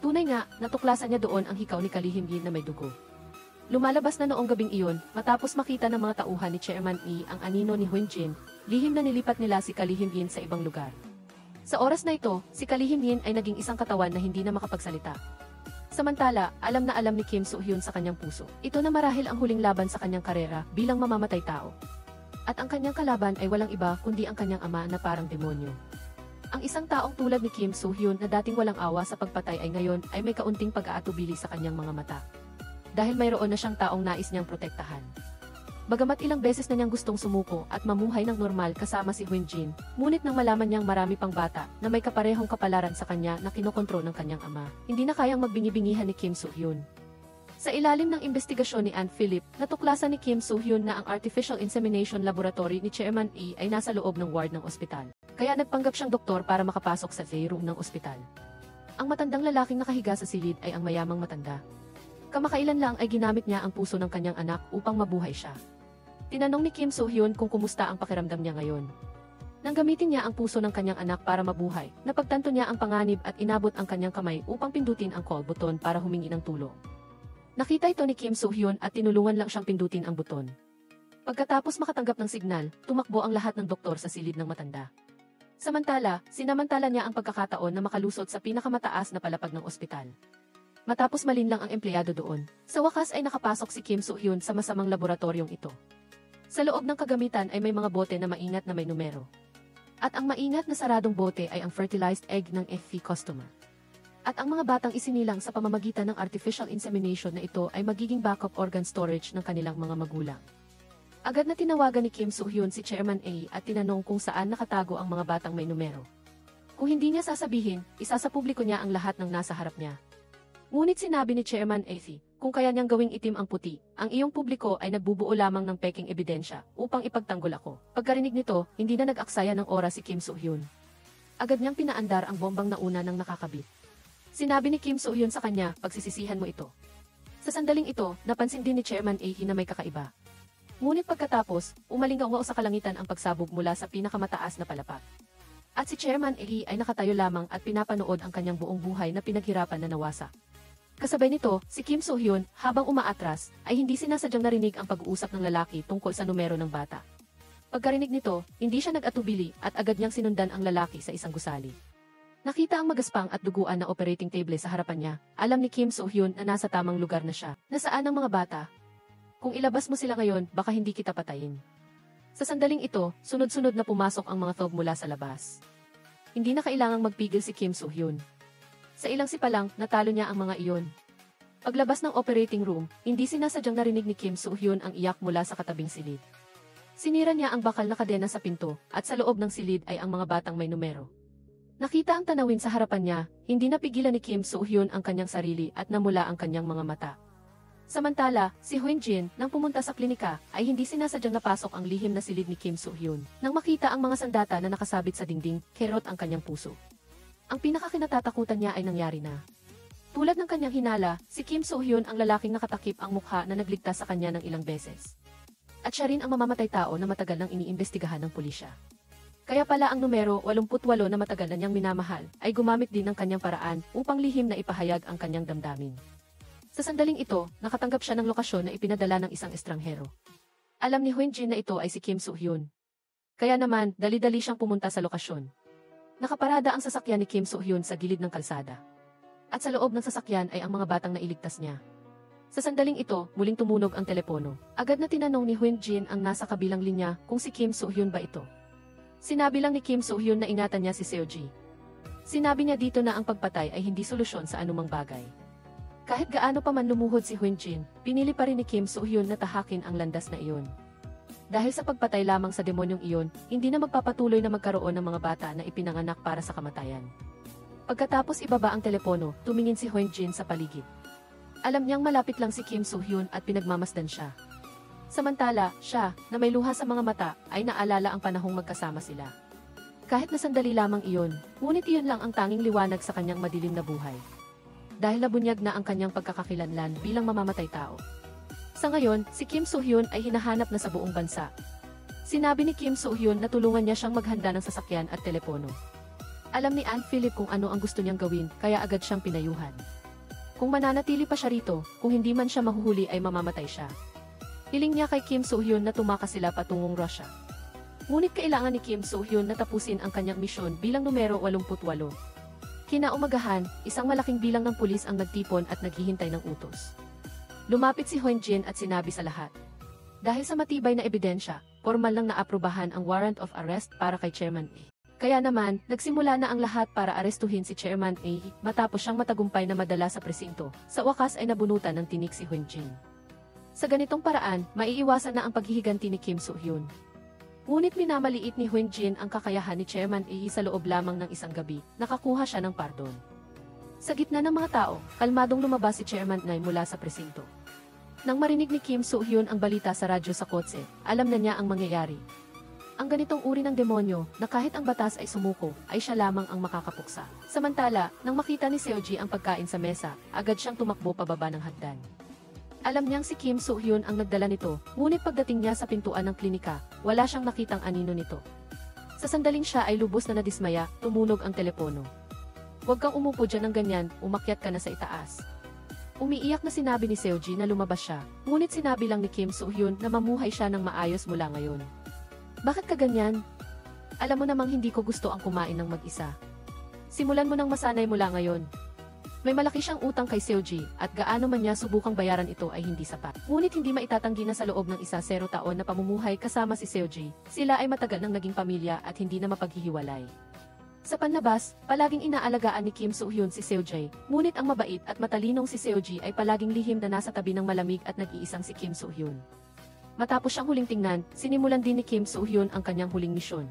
Tunay nga, natuklasan niya doon ang hikaw ni Kalihim-yin na may dugo. Lumalabas na noong gabing iyon, matapos makita ng mga tauhan ni Chairman E ang anino ni Hyun-jin, lihim na nilipat nila si Kalihim-yin sa ibang lugar. Sa oras na ito, si Kalihim-yin ay naging isang katawan na hindi na makapagsalita. Samantala, alam na alam ni Kim Soo-hyun sa kanyang puso. Ito na marahil ang huling laban sa kanyang karera bilang mamamatay tao. At ang kanyang kalaban ay walang iba kundi ang kanyang ama na parang demonyo. Ang isang taong tulad ni Kim Soo-hyun na dating walang awa sa pagpatay ay ngayon ay may kaunting pag-aatubili sa kanyang mga mata. Dahil mayroon na siyang taong nais niyang protektahan. Bagamat ilang beses na niyang gustong sumuko at mamuhay ng normal kasama si Hyun-jin, ngunit nang malaman niyang marami pang bata na may kaparehong kapalaran sa kanya na kinokontrol ng kanyang ama, hindi na kayang magbingi-bingihan ni Kim Soo-hyun. Sa ilalim ng investigasyon ni Ann Philip, natuklasan ni Kim Soo-hyun na ang Artificial Insemination Laboratory ni Chairman E ay nasa loob ng ward ng ospital. Kaya nagpanggap siyang doktor para makapasok sa room ng ospital. Ang matandang lalaking nakahiga sa silid ay ang mayamang matanda. Kamakailan lang ay ginamit niya ang puso ng kanyang anak upang mabuhay siya. Tinanong ni Kim Soo-hyun kung kumusta ang pakiramdam niya ngayon. Nang gamitin niya ang puso ng kanyang anak para mabuhay, napagtanto niya ang panganib at inabot ang kanyang kamay upang pindutin ang call button para humingi ng tulong. Nakita ito ni Kim So-hyun at tinulungan lang siyang pindutin ang buton. Pagkatapos makatanggap ng signal, tumakbo ang lahat ng doktor sa silid ng matanda. Sinamantala niya ang pagkakataon na makalusot sa pinakamataas na palapag ng ospital. Matapos malinlang ang empleyado doon, sa wakas ay nakapasok si Kim So-hyun sa masamang laboratoryong ito. Sa loob ng kagamitan ay may mga bote na maingat na may numero. At ang maingat na saradong bote ay ang fertilized egg ng FV customer. At ang mga batang isinilang sa pamamagitan ng artificial insemination na ito ay magiging backup organ storage ng kanilang mga magulang. Agad na tinawagan ni Kim So-hyun si Chairman A at tinanong kung saan nakatago ang mga batang may numero. Kung hindi niya sasabihin, isasapubliko niya ang lahat ng nasa harap niya. Ngunit sinabi ni Chairman A, kung kaya niyang gawing itim ang puti, ang iyong publiko ay nagbubuo lamang ng peking ebidensya upang ipagtanggol ako. Pagkarinig nito, hindi na nag-aksaya ng oras si Kim So-hyun. Agad niyang pinaandar ang bombang nauna ng nakakabit. Sinabi ni Kim So-hyun sa kanya, pagsisisihan mo ito. Sa sandaling ito, napansin din ni Chairman A na may kakaiba. Ngunit pagkatapos, umalingaw sa kalangitan ang pagsabog mula sa pinakamataas na palapag. At si Chairman A ay nakatayo lamang at pinapanood ang kanyang buong buhay na pinaghirapan na nawasak. Kasabay nito, si Kim So-hyun, habang umaatras, ay hindi sinasadyang narinig ang pag-uusap ng lalaki tungkol sa numero ng bata. Pagkarinig nito, hindi siya nag-atubili at agad niyang sinundan ang lalaki sa isang gusali. Nakita ang magaspang at duguan na operating table sa harapan niya. Alam ni Kim So-hyun na nasa tamang lugar na siya. Nasaan ang mga bata? Kung ilabas mo sila ngayon, baka hindi kita patayin. Sa sandaling ito, sunod-sunod na pumasok ang mga thug mula sa labas. Hindi na kailangang magpigil si Kim So-hyun. Sa ilang sipa lang, natalo niya ang mga iyon. Paglabas ng operating room, hindi sinasadyang narinig ni Kim So-hyun ang iyak mula sa katabing silid. Sinira niya ang bakal na kadena sa pinto, at sa loob ng silid ay ang mga batang may numero. Nakita ang tanawin sa harapan niya, hindi napigilan ni Kim So-hyun ang kanyang sarili at namula ang kanyang mga mata. Samantala, si Hyun-jin, nang pumunta sa klinika, ay hindi sinasadyang napasok ang lihim na silid ni Kim So-hyun. Nang makita ang mga sandata na nakasabit sa dingding, kerot ang kanyang puso. Ang pinakakinatatakutan niya ay nangyari na. Tulad ng kanyang hinala, si Kim So-hyun ang lalaking nakatakip ang mukha na nagligtas sa kanya ng ilang beses. At siya rin ang mamamatay tao na matagal nang iniimbestigahan ng pulisya. Kaya pala ang numero 88 na matagal na niyang minamahal ay gumamit din ng kanyang paraan upang lihim na ipahayag ang kanyang damdamin. Sa sandaling ito, nakatanggap siya ng lokasyon na ipinadala ng isang estranghero. Alam ni Hyun-jin na ito ay si Kim So-hyun. Kaya naman, dali-dali siyang pumunta sa lokasyon. Nakaparada ang sasakyan ni Kim So-hyun sa gilid ng kalsada. At sa loob ng sasakyan ay ang mga batang nailigtas niya. Sa sandaling ito, muling tumunog ang telepono. Agad na tinanong ni Hyun-jin ang nasa kabilang linya kung si Kim So-hyun ba ito. Sinabi lang ni Kim So-hyun na ingatan niya si Seo-ji. Sinabi niya dito na ang pagpatay ay hindi solusyon sa anumang bagay. Kahit gaano pa man lumuhod si Hyun-jin, pinili pa rin ni Kim So-hyun na tahakin ang landas na iyon. Dahil sa pagpatay lamang sa demonyong iyon, hindi na magpapatuloy na magkaroon ng mga bata na ipinanganak para sa kamatayan. Pagkatapos ibaba ang telepono, tumingin si Hyun-jin sa paligid. Alam niyang malapit lang si Kim So-hyun at pinagmamasdan siya. Samantala, siya, na may luha sa mga mata, ay naalala ang panahong magkasama sila. Kahit na sandali lamang iyon, ngunit iyon lang ang tanging liwanag sa kanyang madilim na buhay. Dahil nabunyag na ang kanyang pagkakakilanlan bilang mamamatay tao. Sa ngayon, si Kim So-hyun ay hinahanap na sa buong bansa. Sinabi ni Kim So-hyun na tulungan niya siyang maghanda ng sasakyan at telepono. Alam ni Aunt Philip kung ano ang gusto niyang gawin, kaya agad siyang pinayuhan. Kung mananatili pa siya rito, kung hindi man siya mahuhuli ay mamamatay siya. Hiling niya kay Kim So-hyun na tumakas sila patungong Russia. Ngunit kailangan ni Kim So-hyun na tapusin ang kanyang misyon bilang numero 88. Kinaumagahan, isang malaking bilang ng pulis ang nagtipon at naghihintay ng utos. Lumapit si Hyun-jin at sinabi sa lahat. Dahil sa matibay na ebidensya, formal lang naaprubahan ang warrant of arrest para kay Chairman A. Kaya naman, nagsimula na ang lahat para arestuhin si Chairman A matapos siyang matagumpay na madala sa presinto. Sa wakas ay nabunutan ng tinik si Hyun-jin. Sa ganitong paraan, maiiwasan na ang paghihiganti ni Kim So-hyun. Ngunit minamaliit ni Hyun-jin ang kakayahan ni Chairman A sa loob lamang ng isang gabi, nakakuha siya ng pardon. Sa gitna ng mga tao, kalmadong lumabas si Chairman A mula sa presinto. Nang marinig ni Kim So-hyun ang balita sa radyo sa kotse, alam na niya ang mangyayari. Ang ganitong uri ng demonyo, na kahit ang batas ay sumuko, ay siya lamang ang makakapuksa. Samantala, nang makita ni Seo-ji ang pagkain sa mesa, agad siyang tumakbo pababa ng hagdan. Alam niyang si Kim So-hyun ang nagdala nito, ngunit pagdating niya sa pintuan ng klinika, wala siyang nakitang anino nito. Sa sandaling siya ay lubos na nadismaya, tumunog ang telepono. Huwag kang umupo dyan ng ganyan, umakyat ka na sa itaas. Umiiyak na sinabi ni Seoji na lumabas siya, ngunit sinabi lang ni Kim Soo-hyun na mamuhay siya ng maayos mula ngayon. Bakit ka ganyan? Alam mo namang hindi ko gusto ang kumain ng mag-isa. Simulan mo nang masanay mula ngayon. May malaki siyang utang kay Seoji at gaano man niya subukang bayaran ito ay hindi sapat. Ngunit hindi maitatanggi na sa loob ng 10 taon na pamumuhay kasama si Seoji, sila ay matagal nang naging pamilya at hindi na mapaghihiwalay. Sa panlabas, palaging inaalagaan ni Kim Soo-hyun si Seoji, ngunit ang mabait at matalinong si Seoji ay palaging lihim na nasa tabi ng malamig at nag-iisang si Kim Soo-hyun. Matapos siyang huling tingnan, sinimulan din ni Kim Soo-hyun ang kanyang huling misyon.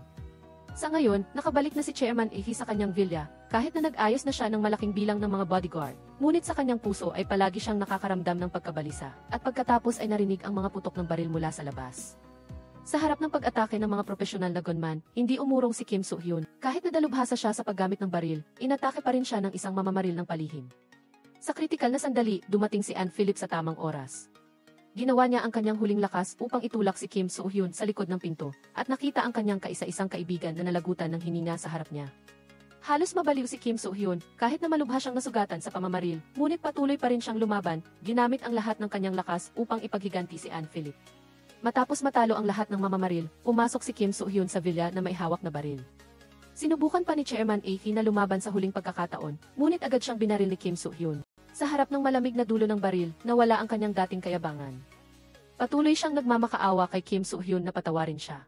Sa ngayon, nakabalik na si Chairman Ae sa kanyang villa, kahit na nag-ayos na siya ng malaking bilang ng mga bodyguard, ngunit sa kanyang puso ay palagi siyang nakakaramdam ng pagkabalisa, at pagkatapos ay narinig ang mga putok ng baril mula sa labas. Sa harap ng pag-atake ng mga profesional na gunman, hindi umurong si Kim Soo-hyun. Kahit nadalubhasa siya sa paggamit ng baril, inatake pa rin siya ng isang mamamaril ng palihim. Sa kritikal na sandali, dumating si Ann Philip sa tamang oras. Ginawa niya ang kanyang huling lakas upang itulak si Kim Soo-hyun sa likod ng pinto, at nakita ang kanyang kaisa-isang kaibigan na nalagutan ng hininga sa harap niya. Halos mabaliw si Kim Soo-hyun, kahit na malubha siyang nasugatan sa pamamaril, ngunit patuloy pa rin siyang lumaban, ginamit ang lahat ng kanyang lakas upang ipaghiganti si Ann Philip. Matapos matalo ang lahat ng mamamaril, pumasok si Kim Soo-hyun sa villa na may hawak na baril. Sinubukan pa ni Chairman Ae na lumaban sa huling pagkakataon, ngunit agad siyang binaril ni Kim Soo-hyun. Sa harap ng malamig na dulo ng baril, nawala ang kanyang dating kayabangan. Patuloy siyang nagmamakaawa kay Kim Soo-hyun na patawarin siya.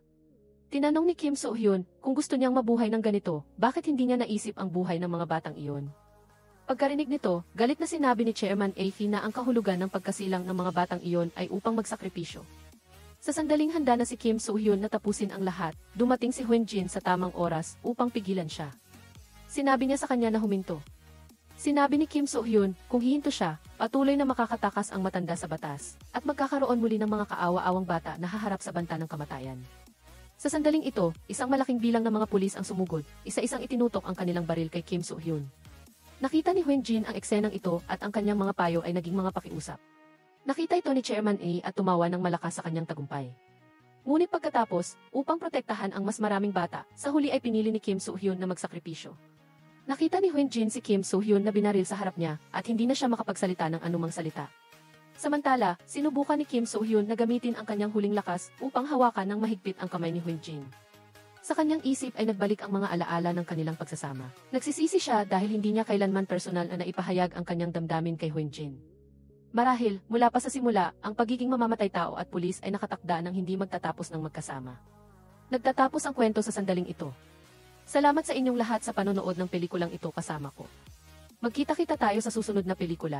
Tinanong ni Kim Soo-hyun kung gusto niyang mabuhay ng ganito, bakit hindi niya naisip ang buhay ng mga batang iyon. Pagkarinig nito, galit na sinabi ni Chairman Ae na ang kahulugan ng pagkasilang ng mga batang iyon ay upang magsakripisyo. Sa sandaling handa na si Kim Soo-hyun na tapusin ang lahat, dumating si Hyun Jin sa tamang oras upang pigilan siya. Sinabi niya sa kanya na huminto. Sinabi ni Kim Soo-hyun, kung hihinto siya, patuloy na makakatakas ang matanda sa batas, at magkakaroon muli ng mga kaawa-awang bata na haharap sa banta ng kamatayan. Sa sandaling ito, isang malaking bilang ng mga pulis ang sumugod, isa-isang itinutok ang kanilang baril kay Kim Soo-hyun. Nakita ni Hyun Jin ang eksenang ito at ang kanyang mga payo ay naging mga pakiusap. Nakita ito ni Chairman Ae at tumawa ng malakas sa kanyang tagumpay. Ngunit pagkatapos, upang protektahan ang mas maraming bata, sa huli ay pinili ni Kim Soo-hyun na magsakripisyo. Nakita ni Hyun Jin si Kim Soo-hyun na binaril sa harap niya at hindi na siya makapagsalita ng anumang salita. Samantala, sinubukan ni Kim Soo-hyun na gamitin ang kanyang huling lakas upang hawakan ng mahigpit ang kamay ni Hyun Jin. Sa kanyang isip ay nagbalik ang mga alaala ng kanilang pagsasama. Nagsisisi siya dahil hindi niya kailanman personal na naipahayag ang kanyang damdamin kay Hyun Jin. Marahil, mula pa sa simula, ang pagiging mamamatay tao at pulis ay nakatakda ng hindi magtatapos ng magkasama. Nagtatapos ang kwento sa sandaling ito. Salamat sa inyong lahat sa panonood ng pelikulang ito kasama ko. Magkita-kita tayo sa susunod na pelikula.